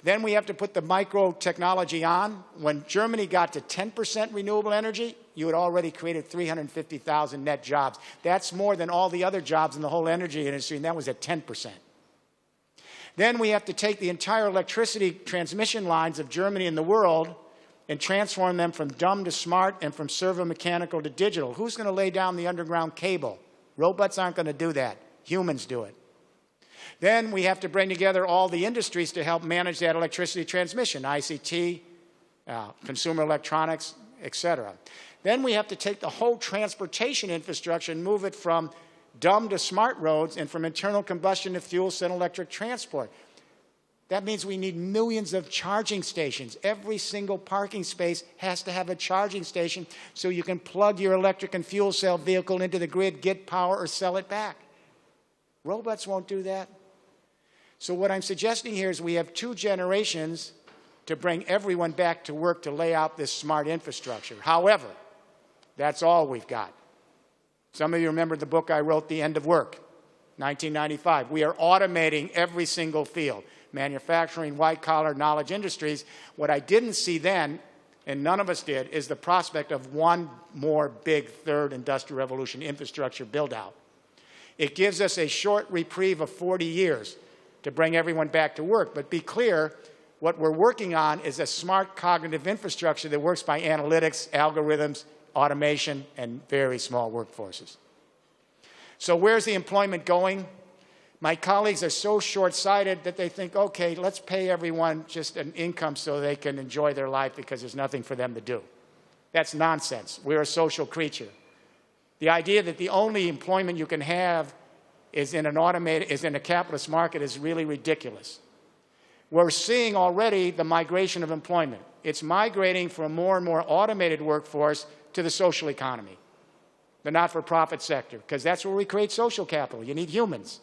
Then we have to put the micro technology on. When Germany got to 10% renewable energy, you had already created 350,000 net jobs. That's more than all the other jobs in the whole energy industry, and that was at 10%. Then we have to take the entire electricity transmission lines of Germany and the world and transform them from dumb to smart and from servo-mechanical to digital. Who's going to lay down the underground cable? Robots aren't going to do that. Humans do it. Then we have to bring together all the industries to help manage that electricity transmission, ICT, consumer electronics, etc. Then we have to take the whole transportation infrastructure and move it from dumb to smart roads and from internal combustion to fuel cell electric transport. That means we need millions of charging stations. Every single parking space has to have a charging station so you can plug your electric and fuel cell vehicle into the grid, get power, or sell it back. Robots won't do that. So what I'm suggesting here is we have 2 generations to bring everyone back to work to lay out this smart infrastructure. However, that's all we've got. Some of you remember the book I wrote, The End of Work, 1995. We are automating every single field. Manufacturing, white-collar, knowledge industries. What I didn't see then, and none of us did, is the prospect of one more big third industrial revolution infrastructure build-out. It gives us a short reprieve of 40 years to bring everyone back to work. But be clear, what we're working on is a smart cognitive infrastructure that works by analytics, algorithms, automation, and very small workforces. So where's the employment going? My colleagues are so short-sighted that they think, okay, let's pay everyone just an income so they can enjoy their life because there's nothing for them to do. That's nonsense. We're a social creature. The idea that the only employment you can have is in a capitalist market is really ridiculous. We're seeing already the migration of employment. It's migrating from a more and more automated workforce to the social economy, the not-for-profit sector, because that's where we create social capital. You need humans.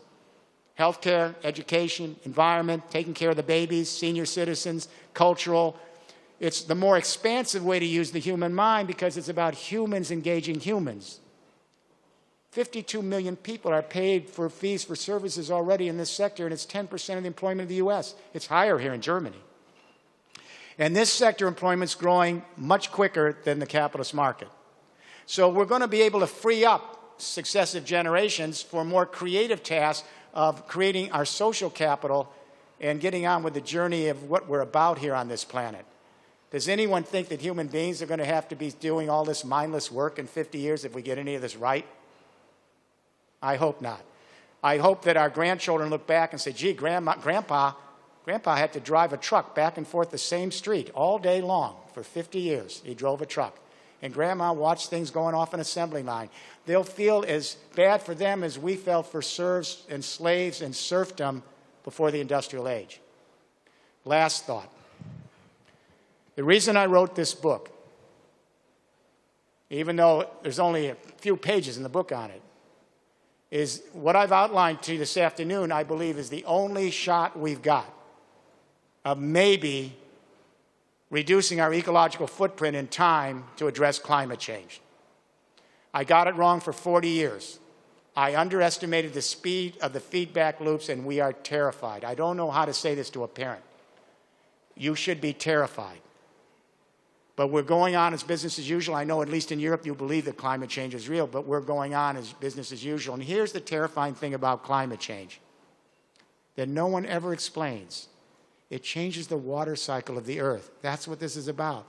Healthcare, education, environment, taking care of the babies, senior citizens, cultural. It's the more expansive way to use the human mind because it's about humans engaging humans. 52 million people are paid for fees for services already in this sector, and it's 10% of the employment of the U.S. It's higher here in Germany. And this sector employment's growing much quicker than the capitalist market. So we're going to be able to free up successive generations for more creative tasks of creating our social capital and getting on with the journey of what we're about here on this planet. Does anyone think that human beings are going to have to be doing all this mindless work in 50 years if we get any of this right? I hope not. I hope that our grandchildren look back and say, gee, Grandpa had to drive a truck back and forth the same street all day long for 50 years. He drove a truck. And Grandma watched things going off an assembly line. They'll feel as bad for them as we felt for serfs and slaves and serfdom before the industrial age. Last thought. The reason I wrote this book, even though there's only a few pages in the book on it, is what I've outlined to you this afternoon, I believe, is the only shot we've got of maybe reducing our ecological footprint in time to address climate change. I got it wrong for 40 years. I underestimated the speed of the feedback loops, and we are terrified. I don't know how to say this to a parent. You should be terrified. But we're going on as business as usual. I know at least in Europe you believe that climate change is real, but we're going on as business as usual. And here's the terrifying thing about climate change that no one ever explains. It changes the water cycle of the Earth. That's what this is about.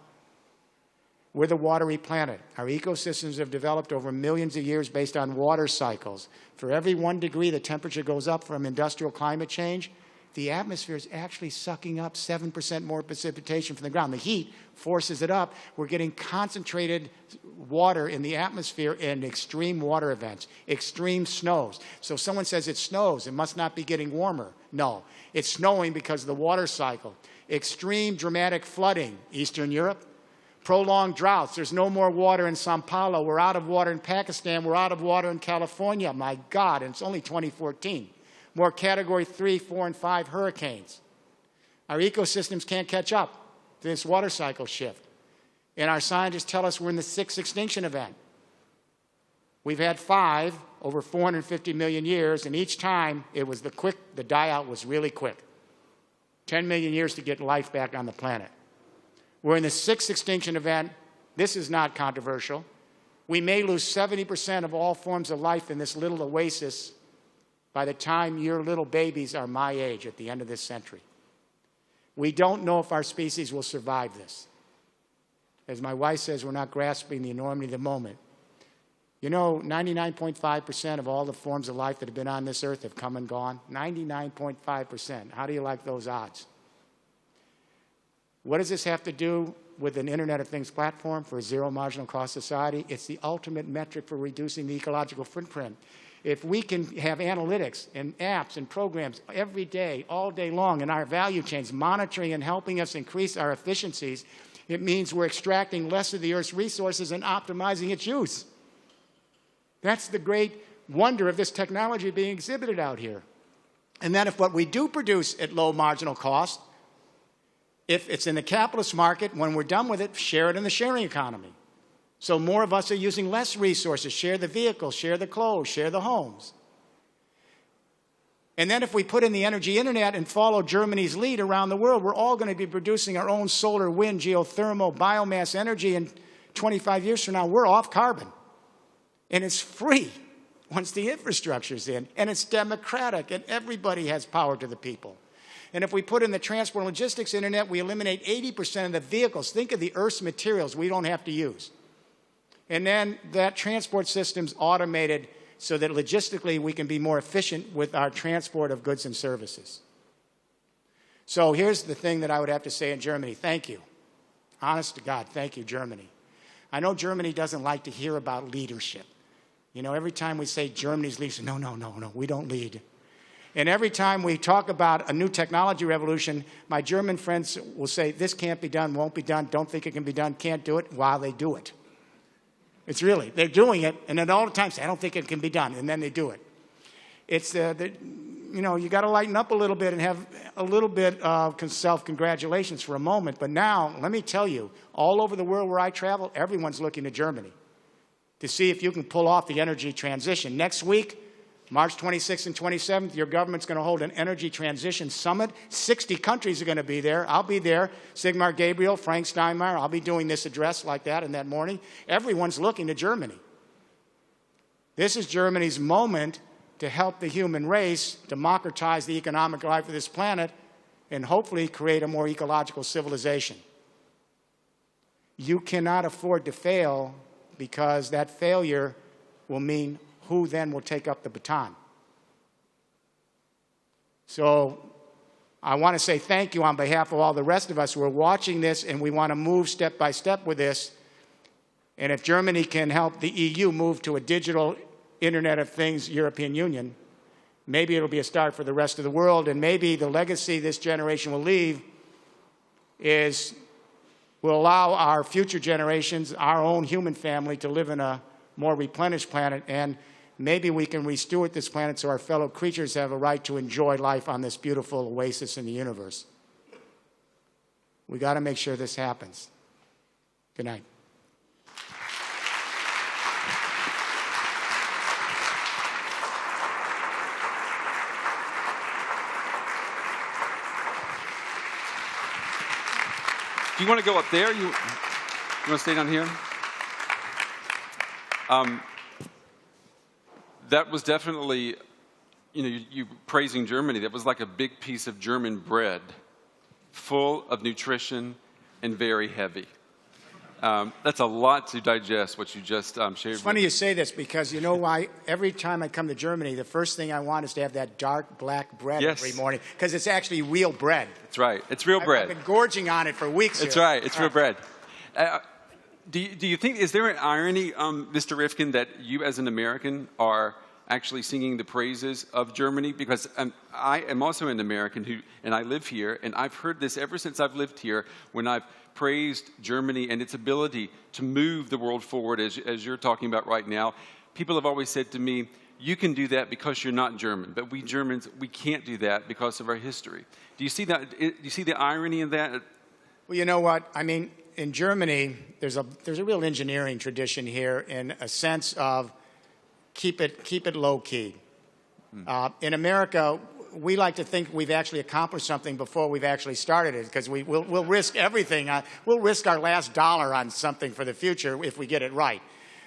We're the watery planet. Our ecosystems have developed over millions of years based on water cycles. For every 1 degree the temperature goes up from industrial climate change, the atmosphere is actually sucking up 7% more precipitation from the ground. The heat forces it up. We're getting concentrated water in the atmosphere in extreme water events, extreme snows. So if someone says it snows, it must not be getting warmer. No, it's snowing because of the water cycle. Extreme dramatic flooding, Eastern Europe. Prolonged droughts. There's no more water in Sao Paulo. We're out of water in Pakistan. We're out of water in California. My God, and it's only 2014. More Category 3, 4, and 5 hurricanes. Our ecosystems can't catch up to this water cycle shift. And our scientists tell us we're in the 6th extinction event. We've had 5 over 450 million years, and each time it was the die-out was really quick. 10 million years to get life back on the planet. We're in the 6th extinction event. This is not controversial. We may lose 70% of all forms of life in this little oasis by the time your little babies are my age at the end of this century. We don't know if our species will survive this. As my wife says, we're not grasping the enormity of the moment. You know, 99.5% of all the forms of life that have been on this earth have come and gone. 99.5%. How do you like those odds? What does this have to do with an Internet of Things platform for a zero marginal cost society, it's the ultimate metric for reducing the ecological footprint. If we can have analytics and apps and programs every day, all day long in our value chains, monitoring and helping us increase our efficiencies, it means we're extracting less of the Earth's resources and optimizing its use. That's the great wonder of this technology being exhibited out here. And then if what we do produce at low marginal cost, if it's in the capitalist market, when we're done with it, share it in the sharing economy. So more of us are using less resources, share the vehicles, share the clothes, share the homes. And then if we put in the energy internet and follow Germany's lead around the world, we're all going to be producing our own solar, wind, geothermal, biomass energy, and 25 years from now, we're off carbon. And it's free once the infrastructure's in, and it's democratic, and everybody has power to the people. And if we put in the transport and logistics internet, we eliminate 80% of the vehicles. Think of the Earth's materials we don't have to use. And then that transport system's automated so that logistically we can be more efficient with our transport of goods and services. So here's the thing that I would have to say in Germany. Thank you. Honest to God, thank you, Germany. I know Germany doesn't like to hear about leadership. You know, every time we say Germany's leadership, no, we don't lead. And every time we talk about a new technology revolution, my German friends will say, this can't be done, won't be done, don't think it can be done, can't do it, while they do it. It's really, they're doing it, and then all the time say, I don't think it can be done, and then they do it. It's, you know, you got to lighten up a little bit and have a little bit of self-congratulations for a moment. But now, let me tell you, all over the world where I travel, everyone's looking to Germany to see if you can pull off the energy transition. Next week, March 26th and 27th, your government's going to hold an energy transition summit. 60 countries are going to be there. I'll be there. Sigmar Gabriel, Frank Steinmeier. I'll be doing this address like that in that morning. Everyone's looking to Germany. This is Germany's moment to help the human race democratize the economic life of this planet and hopefully create a more ecological civilization. You cannot afford to fail because that failure will mean who then will take up the baton. So I want to say thank you on behalf of all the rest of us who are watching this, and we want to move step by step with this. And if Germany can help the EU move to a digital Internet of Things European Union, maybe it'll be a start for the rest of the world, and maybe the legacy this generation will leave will allow our future generations, our own human family, to live in a more replenished planet, and maybe we can resteward this planet so our fellow creatures have a right to enjoy life on this beautiful oasis in the universe. We got to make sure this happens. Good night. Do you want to go up there? You want to stay down here? That was definitely, you know, you praising Germany. That was like a big piece of German bread, full of nutrition and very heavy. That's a lot to digest, what you just shared. It's funny you say this because you know why? Every time I come to Germany, the first thing I want is to have that dark black bread every morning because it's actually real bread. That's right. It's real bread. I've been gorging on it for weeks. That's right. It's real bread. Do you think, is there an irony, Mr. Rifkin, that you as an American are actually singing the praises of Germany? Because I am also an American and I live here, and I've heard this ever since I've lived here when I've praised Germany and its ability to move the world forward, as you're talking about right now. People have always said to me, you can do that because you're not German, but we Germans, we can't do that because of our history. Do you see that? Do you see the irony in that? Well, you know what? I mean, in Germany, there's a real engineering tradition here in a sense of keep it low key. In America, we like to think we've actually accomplished something before we've actually started it because we'll risk everything. We'll risk our last dollar on something for the future if we get it right.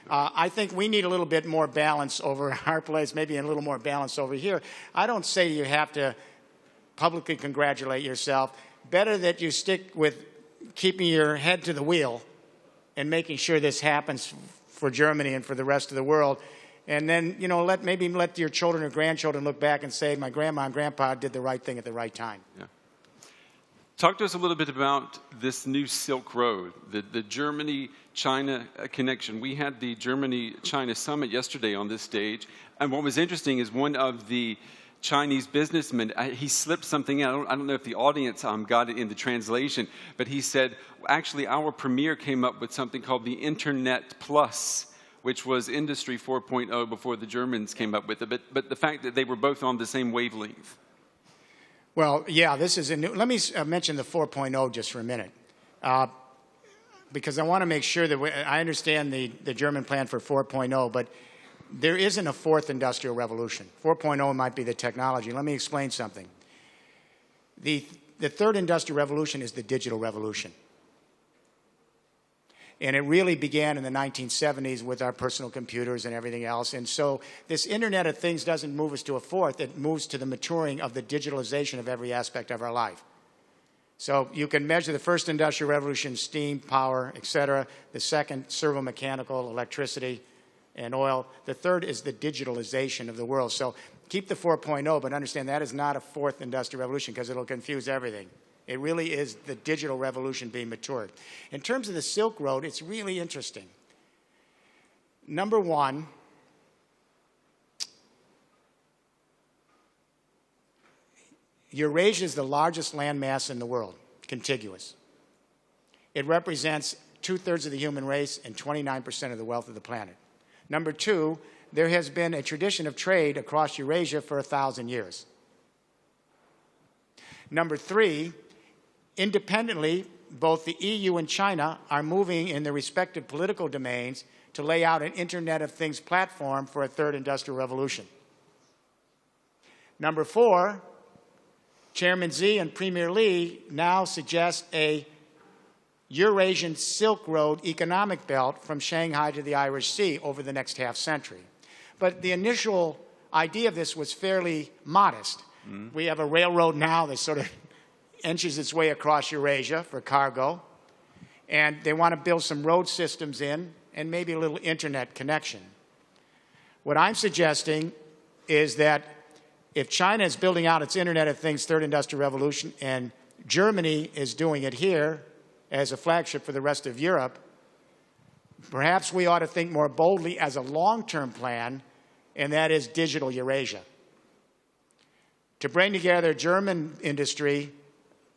I think we need a little bit more balance over our place, maybe a little more balance over here. I don't say you have to publicly congratulate yourself. Better that you stick with keeping your head to the wheel and making sure this happens for Germany and for the rest of the world. And then, you know, maybe let your children or grandchildren look back and say, my grandma and grandpa did the right thing at the right time. Yeah. Talk to us a little bit about this new Silk Road, the Germany-China connection. We had the Germany-China summit yesterday on this stage, and what was interesting is one of the Chinese businessmen, he slipped something out. I don't know if the audience got it in the translation, but he said, actually, our premier came up with something called the Internet Plus, which was Industry 4.0 before the Germans came up with it, but the fact that they were both on the same wavelength. Well, yeah, this is a new. Let me mention the 4.0 just for a minute, because I want to make sure that I understand the German plan for 4.0, but there isn't a fourth industrial revolution. 4.0 might be the technology. Let me explain something. The third industrial revolution is the digital revolution. And it really began in the 1970s with our personal computers and everything else. And so this Internet of Things doesn't move us to a fourth. It moves to the maturing of the digitalization of every aspect of our life. So you can measure the first industrial revolution, steam, power, et cetera. The second, servo-mechanical, electricity, and oil. The third is the digitalization of the world. So keep the 4.0, but understand that is not a fourth industrial revolution because it'll confuse everything. It really is the digital revolution being matured. In terms of the Silk Road, it's really interesting. Number one, Eurasia is the largest landmass in the world, contiguous. It represents 2/3 of the human race and 29% of the wealth of the planet. Number two, there has been a tradition of trade across Eurasia for 1,000 years. Number three, independently, both the EU and China are moving in their respective political domains to lay out an Internet of Things platform for a third industrial revolution. Number four, Chairman Xi and Premier Li now suggest a Eurasian Silk Road economic belt from Shanghai to the Irish Sea over the next half century. But the initial idea of this was fairly modest. We have a railroad now that sort of inches its way across Eurasia for cargo, and they want to build some road systems in and maybe a little internet connection. What I'm suggesting is that if China is building out its Internet of Things third industrial revolution and Germany is doing it here as a flagship for the rest of Europe, perhaps we ought to think more boldly as a long-term plan, and that is digital Eurasia. To bring together German industry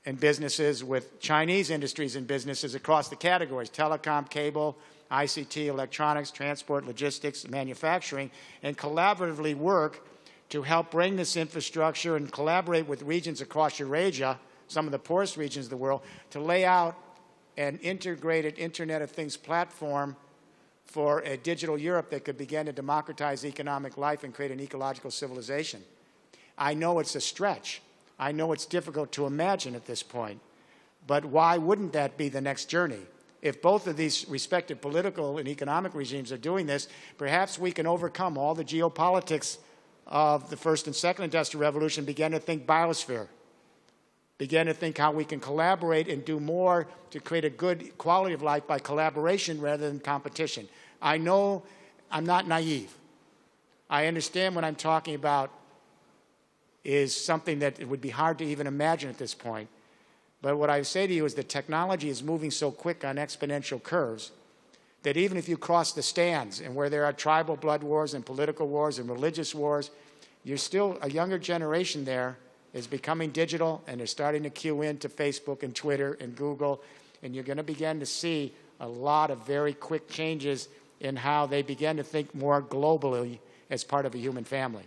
and businesses with Chinese industries and businesses across the categories, telecom, cable, ICT, electronics, transport, logistics, manufacturing, and collaboratively work to help bring this infrastructure and collaborate with regions across Eurasia, some of the poorest regions of the world, to lay out an integrated Internet of Things platform for a digital Europe that could begin to democratize economic life and create an ecological civilization. I know it's a stretch. I know it's difficult to imagine at this point, but why wouldn't that be the next journey? If both of these respective political and economic regimes are doing this, perhaps we can overcome all the geopolitics of the first and second industrial revolution, begin to think biosphere, begin to think how we can collaborate and do more to create a good quality of life by collaboration rather than competition. I know I'm not naive. I understand what I'm talking about is something that it would be hard to even imagine at this point. But what I say to you is that technology is moving so quick on exponential curves that even if you cross the stands and where there are tribal blood wars and political wars and religious wars, you're still, a younger generation there is becoming digital and they're starting to queue into Facebook and Twitter and Google, and you're going to begin to see a lot of very quick changes in how they begin to think more globally as part of a human family.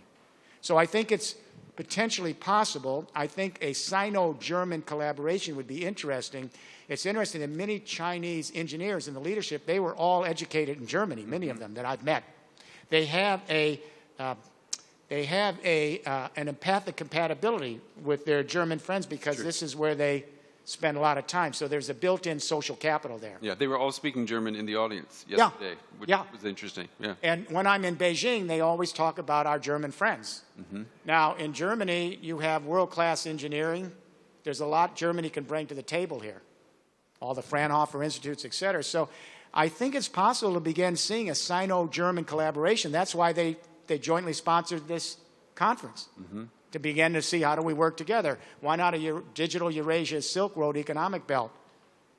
So I think it's potentially possible. I think a Sino-German collaboration would be interesting. It's interesting that many Chinese engineers in the leadership, they were all educated in Germany, many of them that I've met. They have an empathic compatibility with their German friends because this is where they spend a lot of time. So there's a built-in social capital there. Yeah, they were all speaking German in the audience yesterday, which was interesting. Yeah. And when I'm in Beijing, they always talk about our German friends. Now, in Germany, you have world-class engineering. There's a lot Germany can bring to the table here, all the Fraunhofer Institutes, et cetera. So I think it's possible to begin seeing a Sino-German collaboration. That's why they jointly sponsored this conference. to begin to see how do we work together. Why not a digital Eurasia Silk Road economic belt?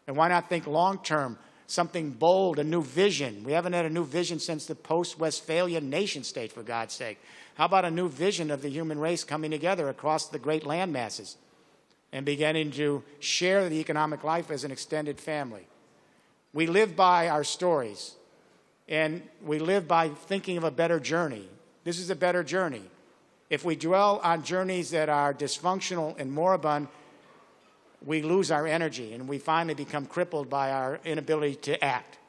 And why not think long-term, something bold, a new vision? We haven't had a new vision since the post-Westphalian nation state, for God's sake. How about a new vision of the human race coming together across the great land masses and beginning to share the economic life as an extended family? We live by our stories, and we live by thinking of a better journey. This is a better journey. If we dwell on journeys that are dysfunctional and moribund, we lose our energy, and we finally become crippled by our inability to act.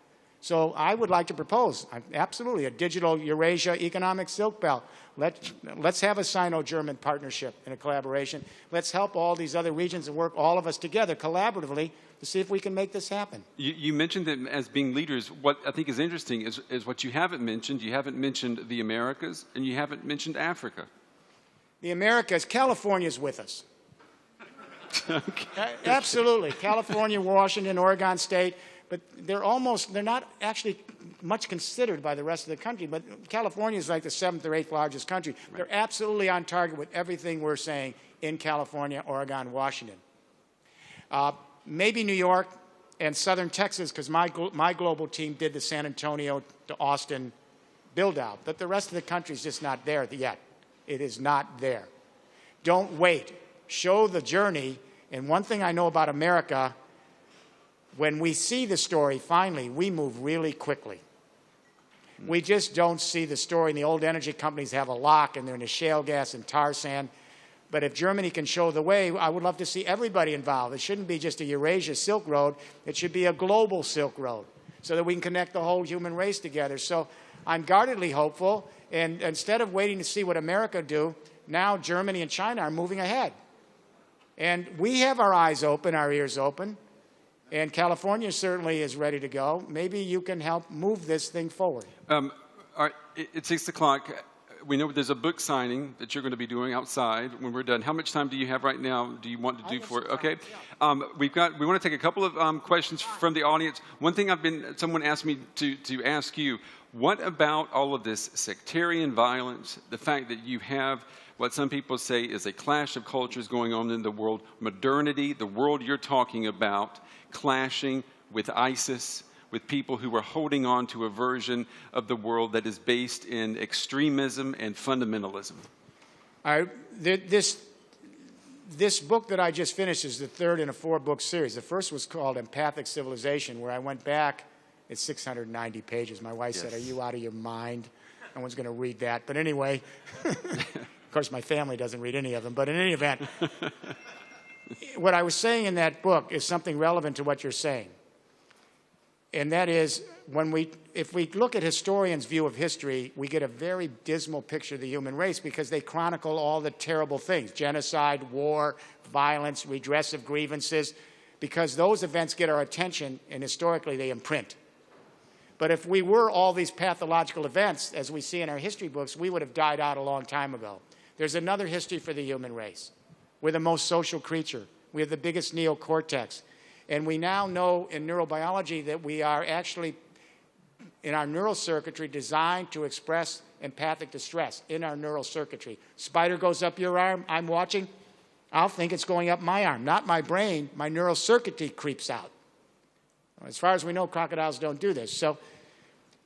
So I would like to propose, absolutely, a digital Eurasia economic silk belt. Let's have a Sino-German partnership and a collaboration. Let's help all these other regions and work all of us together collaboratively to see if we can make this happen. You mentioned that as being leaders. What I think is interesting is what you haven't mentioned. You haven't mentioned the Americas, and you haven't mentioned Africa. The Americas, California's with us. Okay. Absolutely. California, Washington, Oregon State, but they're not actually much considered by the rest of the country, but California is like the 7th or 8th largest country. Right. They're absolutely on target with everything we're saying in California, Oregon, Washington. Maybe New York and southern Texas, because my global team did the San Antonio to Austin build-out, but the rest of the country is just not there yet. It is not there. Don't wait. Show the journey. And one thing I know about America, when we see the story, finally, we move really quickly. We just don't see the story. And the old energy companies have a lock, and they're in the shale gas and tar sand. But if Germany can show the way, I would love to see everybody involved. It shouldn't be just a Eurasia Silk Road. It should be a global Silk Road so that we can connect the whole human race together. So I'm guardedly hopeful. And instead of waiting to see what America do, now Germany and China are moving ahead. And we have our eyes open, our ears open, and California certainly is ready to go. Maybe you can help move this thing forward. All right, it's 6 o'clock. We know there's a book signing that you're going to be doing outside when we're done. How much time do you have right now? Do you want to do for it? Okay. Yeah. We want to take a couple of questions from the audience. One thing someone asked me to ask you, what about all of this sectarian violence, the fact that you have what some people say is a clash of cultures going on in the world, modernity, the world you're talking about, clashing with ISIS, with people who are holding on to a version of the world that is based in extremism and fundamentalism? This book that I just finished is the third in a 4-book series. The first was called Empathic Civilization, where I went back. It's 690 pages. My wife said, "Are you out of your mind? No one's going to read that." But anyway, of course, my family doesn't read any of them. But in any event, what I was saying in that book is something relevant to what you're saying. And that is, if we look at historians' view of history, we get a very dismal picture of the human race because they chronicle all the terrible things: genocide, war, violence, redress of grievances, because those events get our attention and historically they imprint. But if we were all these pathological events, as we see in our history books, we would have died out a long time ago. There's another history for the human race. We're the most social creature. We have the biggest neocortex. And we now know in neurobiology that we are actually, in our neural circuitry, designed to express empathic distress in our neural circuitry. Spider goes up your arm, I'm watching, I'll think it's going up my arm, not my brain. My neural circuitry creeps out. As far as we know, crocodiles don't do this. So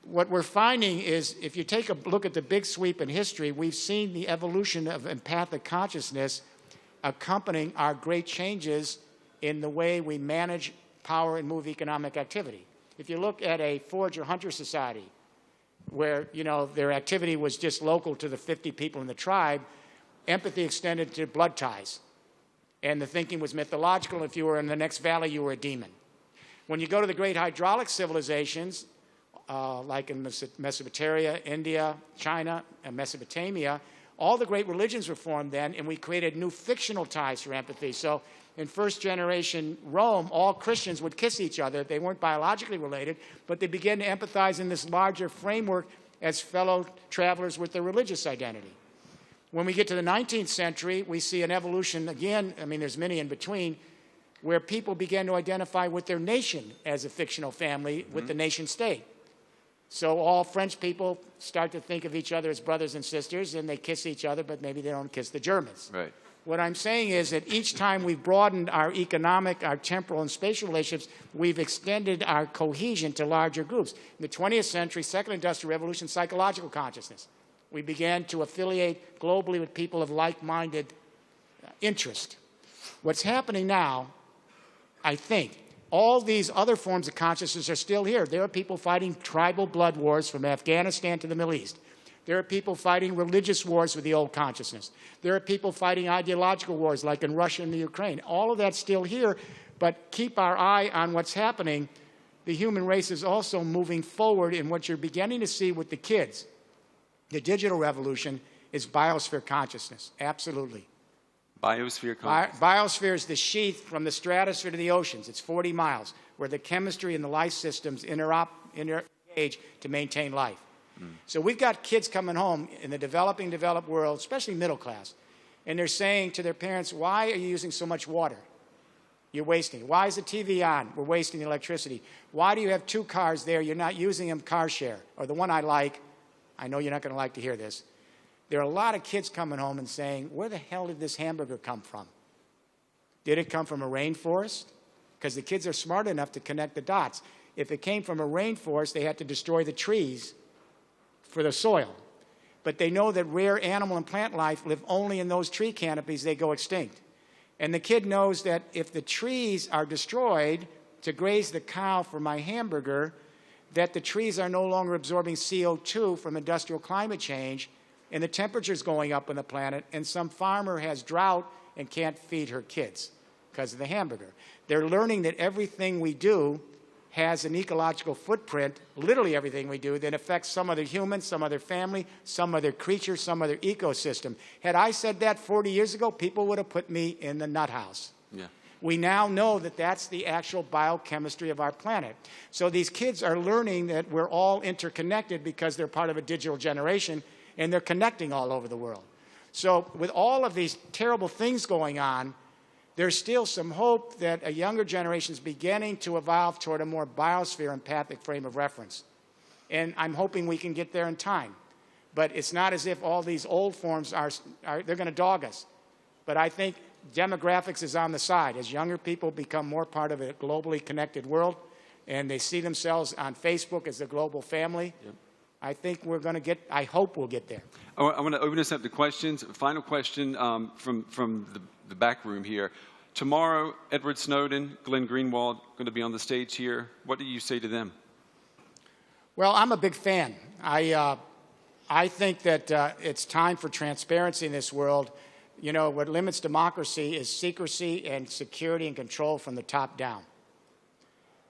what we're finding is, if you take a look at the big sweep in history, we've seen the evolution of empathic consciousness accompanying our great changes in the way we manage power and move economic activity. If you look at a forage-or-hunter society where, their activity was just local to the 50 people in the tribe, empathy extended to blood ties. And the thinking was mythological. If you were in the next valley, you were a demon. When you go to the great hydraulic civilizations, like in Mesopotamia, India, China, and Mesopotamia, all the great religions were formed then, and we created new fictional ties for empathy. So in first-generation Rome, all Christians would kiss each other. They weren't biologically related, but they began to empathize in this larger framework as fellow travelers with their religious identity. When we get to the 19th century, we see an evolution again, there's many in between, where people began to identify with their nation as a fictional family with the nation state. So all French people start to think of each other as brothers and sisters, and they kiss each other, but maybe they don't kiss the Germans. Right. What I'm saying is that each time we've broadened our economic, our temporal, and spatial relationships, we've extended our cohesion to larger groups. In the 20th century, Second Industrial Revolution, psychological consciousness. We began to affiliate globally with people of like-minded interest. What's happening now, I think, all these other forms of consciousness are still here. There are people fighting tribal blood wars from Afghanistan to the Middle East. There are people fighting religious wars with the old consciousness. There are people fighting ideological wars like in Russia and the Ukraine. All of that's still here, but keep our eye on what's happening. The human race is also moving forward in what you're beginning to see with the kids. The digital revolution is biosphere consciousness, absolutely. Biosphere consciousness. Biosphere is the sheath from the stratosphere to the oceans. It's 40 miles, where the chemistry and the life systems interengage to maintain life. So we've got kids coming home in the developed world, especially middle class, and they're saying to their parents, why are you using so much water? You're wasting it. Why is the TV on? We're wasting the electricity. Why do you have 2 cars there? You're not using them car share. Or the one I like, I know you're not going to like to hear this. There are a lot of kids coming home and saying, where the hell did this hamburger come from? Did it come from a rainforest? Because the kids are smart enough to connect the dots. If it came from a rainforest, they had to destroy the trees for the soil. But they know that rare animal and plant life live only in those tree canopies, they go extinct. And the kid knows that if the trees are destroyed to graze the cow for my hamburger, that the trees are no longer absorbing CO2 from industrial climate change, and the temperature's going up on the planet, and some farmer has drought and can't feed her kids because of the hamburger. They're learning that everything we do has an ecological footprint, literally everything we do, that affects some other human, some other family, some other creature, some other ecosystem. Had I said that 40 years ago, people would have put me in the nut house. Yeah. We now know that that's the actual biochemistry of our planet. So these kids are learning that we're all interconnected because they're part of a digital generation, and they're connecting all over the world. So with all of these terrible things going on, there's still some hope that a younger generation is beginning to evolve toward a more biosphere empathic frame of reference. And I'm hoping we can get there in time. But it's not as if all these old forms they're going to dog us. But I think demographics is on the side. As younger people become more part of a globally connected world, and they see themselves on Facebook as a global family, yep. I think we're going to get, I hope we'll get there. I want to open this up to questions. Final question from the back room here. Tomorrow, Edward Snowden, Glenn Greenwald going to be on the stage here. What do you say to them? Well, I'm a big fan. I think that it's time for transparency in this world. You know, what limits democracy is secrecy and security and control from the top down.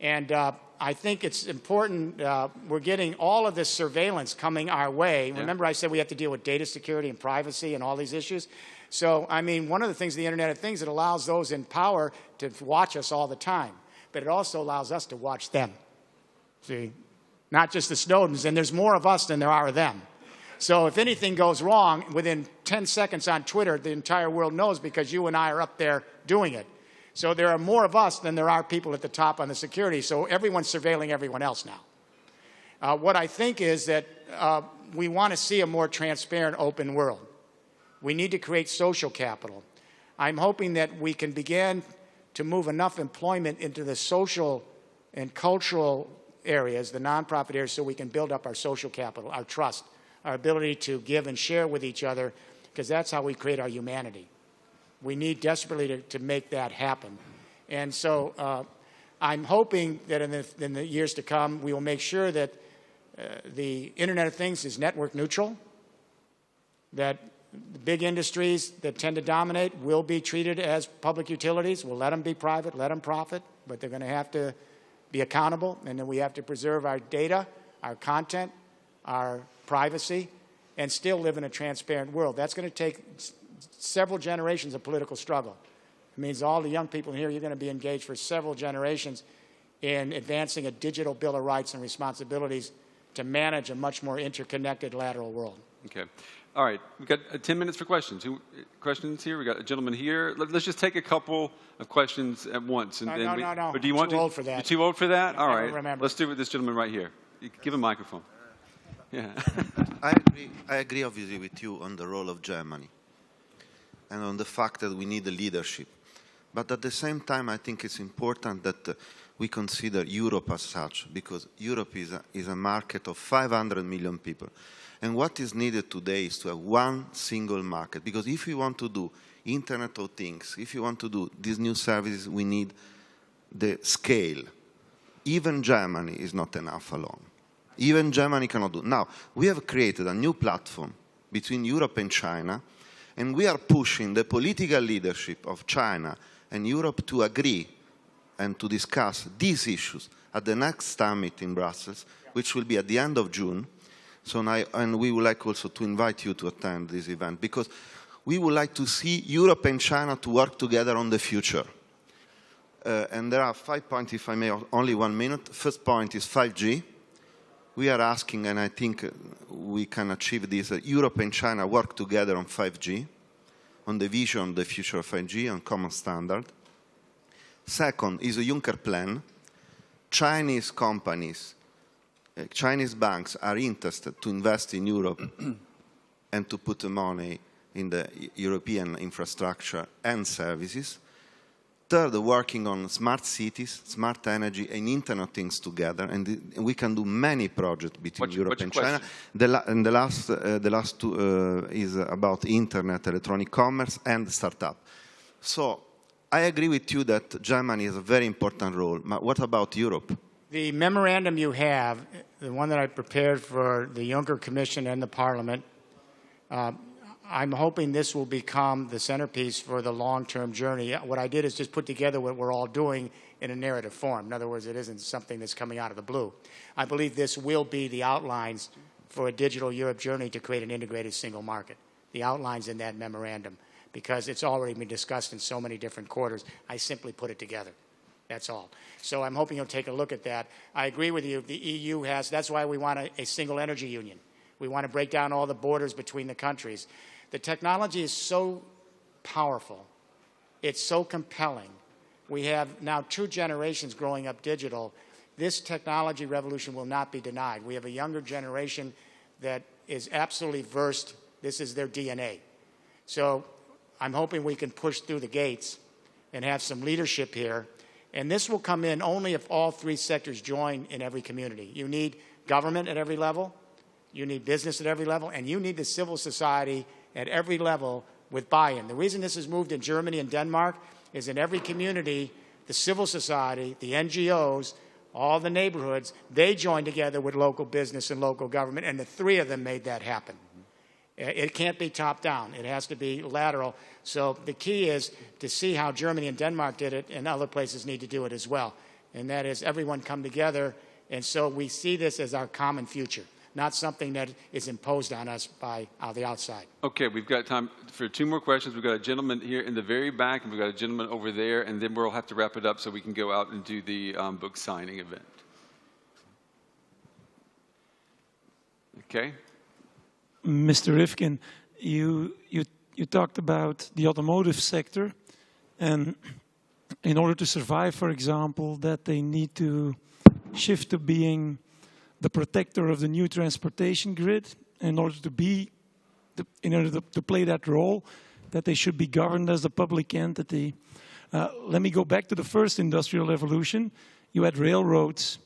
And I think it's important, we're getting all of this surveillance coming our way. Yeah. Remember I said we have to deal with data security and privacy and all these issues? So, I mean, one of the things, the Internet of Things, it allows those in power to watch us all the time. But it also allows us to watch them. See? Not just the Snowdens, and there's more of us than there are of them. So if anything goes wrong, within 10 seconds on Twitter, the entire world knows because you and I are up there doing it. So there are more of us than there are people at the top on the security, so everyone's surveilling everyone else now. What I think is that we want to see a more transparent, open world. We need to create social capital. I'm hoping that we can begin to move enough employment into the social and cultural areas, the nonprofit areas, so we can build up our social capital, our trust, our ability to give and share with each other, because that's how we create our humanity. We need desperately to make that happen. And so I'm hoping that in the years to come, we will make sure that the Internet of Things is network neutral, that the big industries that tend to dominate will be treated as public utilities. We'll let them be private, let them profit, but they're going to have to be accountable, and then we have to preserve our data, our content, our privacy, and still live in a transparent world. That's going to take several generations of political struggle. It means all the young people here, you're going to be engaged for several generations in advancing a digital Bill of Rights and Responsibilities to manage a much more interconnected lateral world. Okay. All right. We've got 10 minutes for questions. Questions here? We've got a gentleman here. Let's just take a couple of questions at once. No. But do you want too old for that. You're too old for that? All right. Remember. Let's do it with this gentleman right here. Give a microphone. Yeah. I agree obviously with you on the role of Germany and on the fact that we need the leadership. But at the same time, I think it's important that we consider Europe as such, because Europe is a market of 500 million people. And what is needed today is to have one single market. Because if we want to do Internet of Things, if you want to do these new services, we need the scale. Even Germany is not enough alone. Even Germany cannot do. Now, we have created a new platform between Europe and China, and we are pushing the political leadership of China and Europe to agree and to discuss these issues at the next summit in Brussels, which will be at the end of June. And we would like also to invite you to attend this event, because we would like to see Europe and China to work together on the future. And there are 5 points, if I may, only 1 minute. First point is 5G. We are asking, and I think we can achieve this, that Europe and China work together on 5G, on the vision, the future of 5G, on common standard. Second is a Juncker plan. Chinese companies, Chinese banks are interested to invest in Europe and to put the money in the European infrastructure and services. Third, working on smart cities, smart energy, and Internet of Things together, and we can do many projects between Europe and China. The last two is about Internet, electronic commerce, and startup. So I agree with you that Germany has a very important role. But what about Europe? The memorandum you have, the one that I prepared for the Juncker Commission and the Parliament, I'm hoping this will become the centerpiece for the long-term journey. What I did is just put together what we're all doing in a narrative form. In other words, it isn't something that's coming out of the blue. I believe this will be the outlines for a digital Europe journey to create an integrated single market. The outlines in that memorandum, because it's already been discussed in so many different quarters. I simply put it together. That's all. So I'm hoping you'll take a look at that. I agree with you. The EU has, that's why we want a single energy union. We want to break down all the borders between the countries. The technology is so powerful. It's so compelling. We have now 2 generations growing up digital. This technology revolution will not be denied. We have a younger generation that is absolutely versed. This is their DNA. So I'm hoping we can push through the gates and have some leadership here. And this will come in only if all 3 sectors join in every community. You need government at every level, you need business at every level, and you need the civil society at every level with buy-in. The reason this has moved in Germany and Denmark is in every community, the civil society, the NGOs, all the neighborhoods, they joined together with local business and local government, and the 3 of them made that happen. It can't be top-down. It has to be lateral. So the key is to see how Germany and Denmark did it, and other places need to do it as well. And that is everyone come together, and so we see this as our common future, not something that is imposed on us by the outside. Okay, we've got time for 2 more questions. We've got a gentleman here in the very back, and we've got a gentleman over there, and then we'll have to wrap it up so we can go out and do the book signing event. Okay. Mr. Rifkin, you talked about the automotive sector, and in order to survive, for example, that they need to shift to being the protector of the new transportation grid. In order to play that role, that they should be governed as a public entity. Let me go back to the first industrial revolution. You had railroads.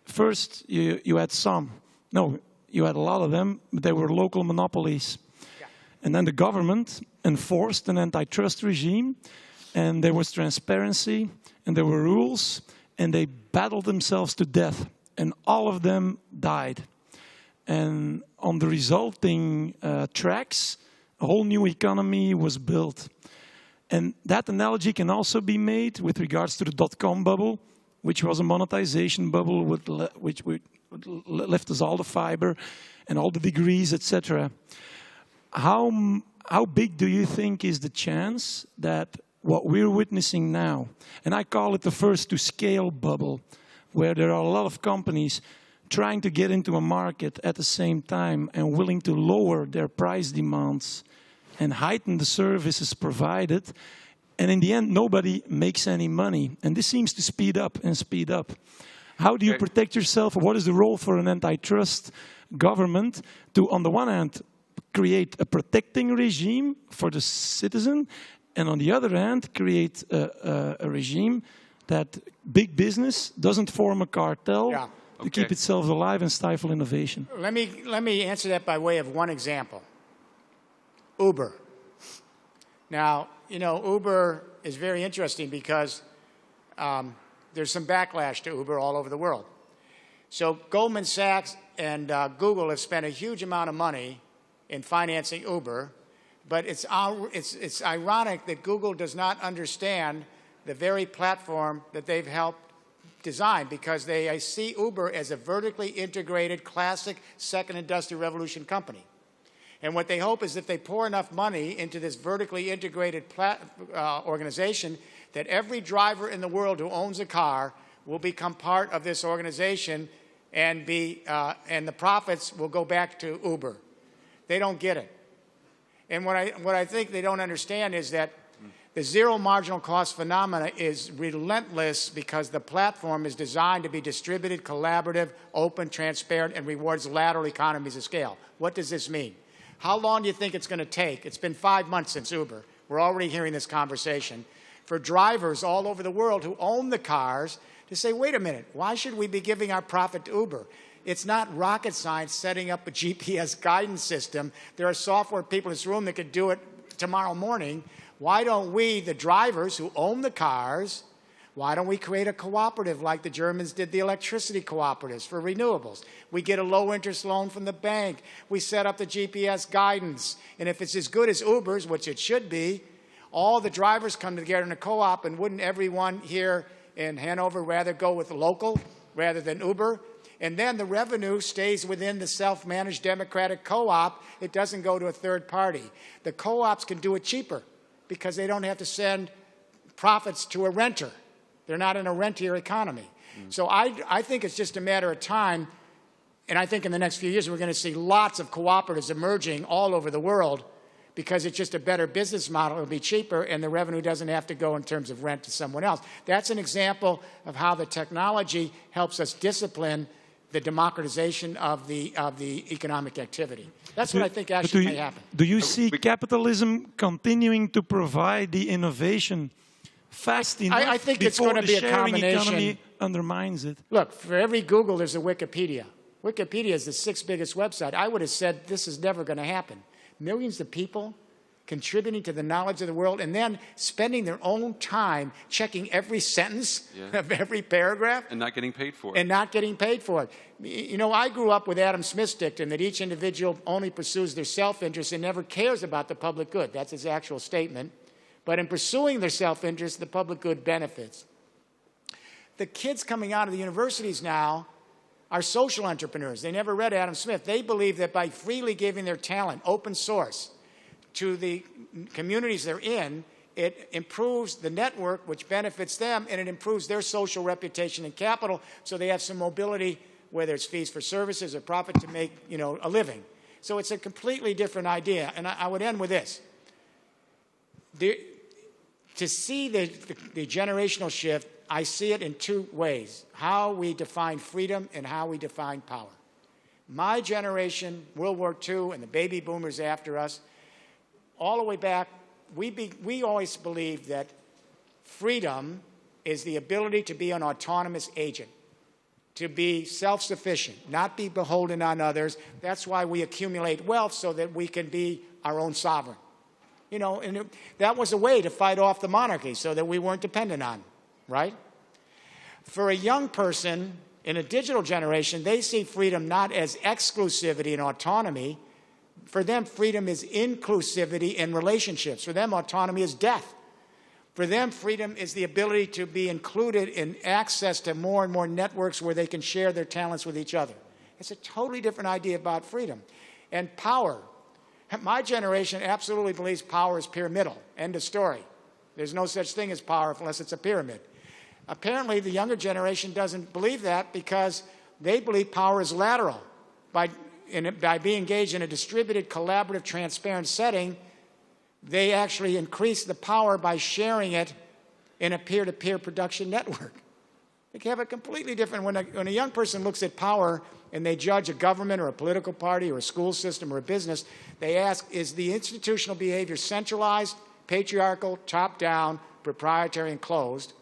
First, you had some. No, you had a lot of them, but they were local monopolies. Yeah. And then the government enforced an antitrust regime, and there was transparency, and there were rules, and they battled themselves to death. And all of them died. And on the resulting tracks, a whole new economy was built. And that analogy can also be made with regards to the dot-com bubble, which was a monetization bubble which left us all the fiber and all the degrees, etc. How big do you think is the chance that what we're witnessing now, and I call it the first to scale bubble, where there are a lot of companies trying to get into a market at the same time and willing to lower their price demands and heighten the services provided, and in the end nobody makes any money, and this seems to speed up and speed up. How do you Okay. protect yourself? What is the role for an antitrust government to, on the one hand, create a protecting regime for the citizen, and on the other hand, create a regime that big business doesn't form a cartel Yeah. to keep Okay. itself alive and stifle innovation? Let me answer that by way of one example. Uber. Now, you know, Uber is very interesting because there's some backlash to Uber all over the world. So Goldman Sachs and Google have spent a huge amount of money in financing Uber, but it's ironic that Google does not understand the very platform that they've helped design, because they see Uber as a vertically integrated, classic second industrial revolution company. And what they hope is if they pour enough money into this vertically integrated organization, that every driver in the world who owns a car will become part of this organization, and the profits will go back to Uber. They don't get it. And what I think they don't understand is that the zero marginal cost phenomena is relentless because the platform is designed to be distributed, collaborative, open, transparent, and rewards lateral economies of scale. What does this mean? How long do you think it's going to take? It's been 5 months since Uber. We're already hearing this conversation. For drivers all over the world who own the cars to say, wait a minute, why should we be giving our profit to Uber? It's not rocket science setting up a GPS guidance system. There are software people in this room that could do it tomorrow morning. Why don't we, the drivers who own the cars, why don't we create a cooperative like the Germans did the electricity cooperatives for renewables? We get a low-interest loan from the bank. We set up the GPS guidance. And if it's as good as Uber's, which it should be, all the drivers come together in a co-op, and wouldn't everyone here in Hanover rather go with local rather than Uber? And then the revenue stays within the self-managed democratic co-op. It doesn't go to a third party. The co-ops can do it cheaper because they don't have to send profits to a renter. They're not in a rentier economy. So I think it's just a matter of time, and I think in the next few years we're going to see lots of cooperatives emerging all over the world because it's just a better business model. It'll be cheaper, and the revenue doesn't have to go in terms of rent to someone else. That's an example of how the technology helps us discipline the democratization of the economic activity. That's what I think actually may happen. Do you see capitalism continuing to provide the innovation fast enough I think it's going to be a sharing combination. economy undermines it? Look, for every Google, there's a Wikipedia. Wikipedia is the 6th biggest website. I would have said this is never going to happen. Millions of people contributing to the knowledge of the world and then spending their own time checking every sentence of every paragraph. And not getting paid for it. And not getting paid for it. You know, I grew up with Adam Smith's dictum that each individual only pursues their self-interest and never cares about the public good. That's his actual statement. But in pursuing their self-interest, the public good benefits. The kids coming out of the universities now are social entrepreneurs. They never read Adam Smith. They believe that by freely giving their talent, open source, to the communities they're in, it improves the network, which benefits them, and it improves their social reputation and capital, so they have some mobility, whether it's fees for services or profit, to make, you know, a living. So it's a completely different idea. And I would end with this. To see the generational shift, I see it in 2 ways: how we define freedom and how we define power. My generation, World War II, and the baby boomers after us, all the way back, we always believed that freedom is the ability to be an autonomous agent, to be self-sufficient, not be beholden on others. That's why we accumulate wealth, so that we can be our own sovereign. You know, and that was a way to fight off the monarchy so that we weren't dependent on, right? For a young person in a digital generation, they see freedom not as exclusivity and autonomy. For them, freedom is inclusivity in relationships. For them, autonomy is death. For them, freedom is the ability to be included in access to more and more networks where they can share their talents with each other. It's a totally different idea about freedom. And power. My generation absolutely believes power is pyramidal. End of story. There's no such thing as power unless it's a pyramid. Apparently, the younger generation doesn't believe that because they believe power is lateral. By being engaged in a distributed, collaborative, transparent setting, they actually increase the power by sharing it in a peer-to-peer production network. They have a completely different, when a young person looks at power and they judge a government or a political party or a school system or a business, they ask, is the institutional behavior centralized, patriarchal, top-down, proprietary, and closed?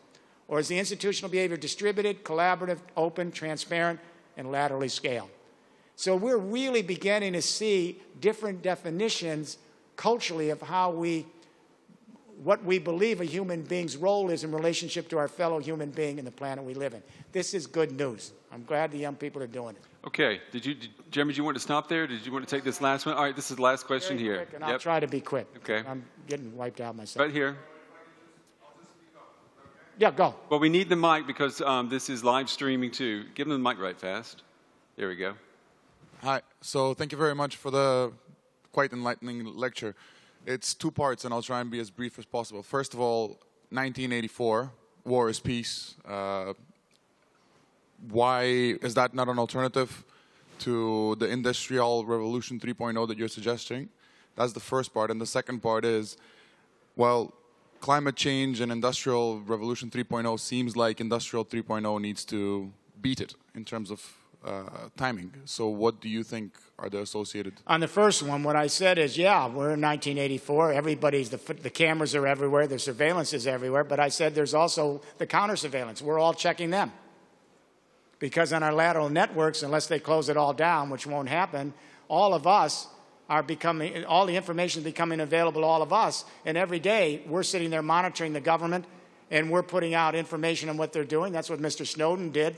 Or is the institutional behavior distributed, collaborative, open, transparent, and laterally scaled? So we're really beginning to see different definitions culturally of what we believe a human being's role is in relationship to our fellow human being and the planet we live in. This is good news. I'm glad the young people are doing it. Okay. Jeremy, did you want to stop there? Did you want to take this last one? All right, this is the last question Very here. quick, and I'll try to be quick. Okay. I'm getting wiped out myself. Right here. Yeah, go. Well, we need the mic because this is live streaming too. Give them the mic right fast. There we go. Hi. So thank you very much for the quite enlightening lecture. It's two parts, and I'll try and be as brief as possible. First of all, 1984, war is peace. Why is that not an alternative to the Industrial Revolution 3.0 that you're suggesting? That's the first part. And the second part is, well, climate change and Industrial Revolution 3.0 seems like Industrial 3.0 needs to beat it in terms of timing. So what do you think are the associated? On the first one, what I said is, yeah, we're in 1984. Everybody's, the cameras are everywhere. The surveillance is everywhere. But I said there's also the counter-surveillance. We're all checking them. Because on our lateral networks, unless they close it all down, which won't happen, all of us are becoming, all the information is becoming available to all of us. And every day, we're sitting there monitoring the government, and we're putting out information on what they're doing. That's what Mr. Snowden did.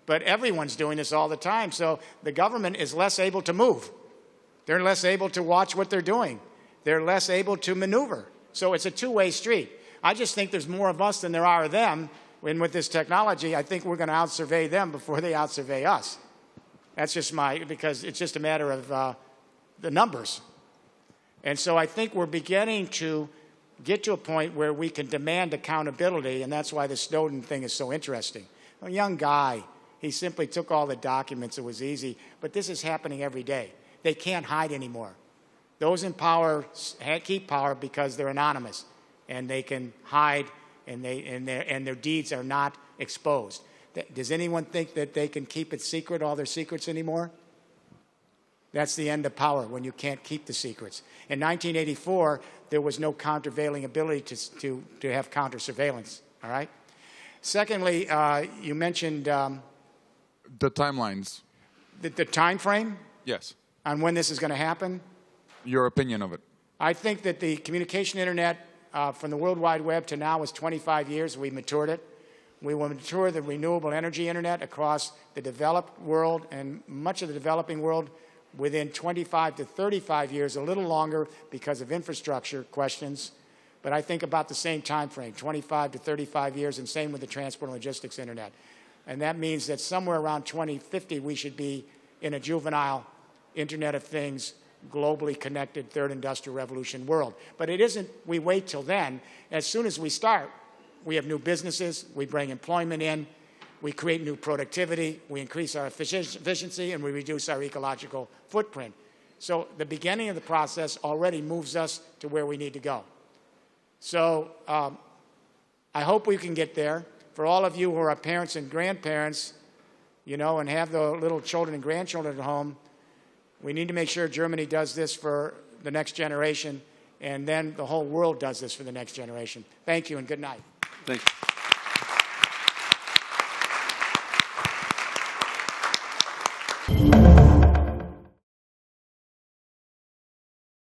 But everyone's doing this all the time. So the government is less able to move. They're less able to watch what they're doing. They're less able to maneuver. So it's a two-way street. I just think there's more of us than there are of them. And with this technology, I think we're going to out-survey them before they out-survey us. That's just because it's just a matter of the numbers. And so I think we're beginning to get to a point where we can demand accountability, and that's why the Snowden thing is so interesting. A young guy, he simply took all the documents. It was easy. But this is happening every day. They can't hide anymore. Those in power keep power because they're anonymous, and they can hide, and their deeds are not exposed. Does anyone think that they can keep it secret, all their secrets anymore? That's the end of power, when you can't keep the secrets. In 1984, there was no countervailing ability to have counter-surveillance, all right? Secondly, you mentioned The timelines. the time frame Yes. on when this is going to happen. Your opinion of it. I think that the communication internet from the World Wide Web to now is 25 years. We matured it. We will mature the renewable energy internet across the developed world and much of the developing world within 25 to 35 years, a little longer because of infrastructure questions. But I think about the same time frame, 25 to 35 years, and same with the transport and logistics internet. And that means that somewhere around 2050, we should be in a juvenile Internet of Things, globally connected third industrial revolution world. But it isn't we wait till then. As soon as we start, we have new businesses, we bring employment in, we create new productivity, we increase our efficiency, and we reduce our ecological footprint. So the beginning of the process already moves us to where we need to go. So I hope we can get there. For all of you who are parents and grandparents, you know, and have the little children and grandchildren at home, we need to make sure Germany does this for the next generation, and then the whole world does this for the next generation. Thank you, and good night. Thank you.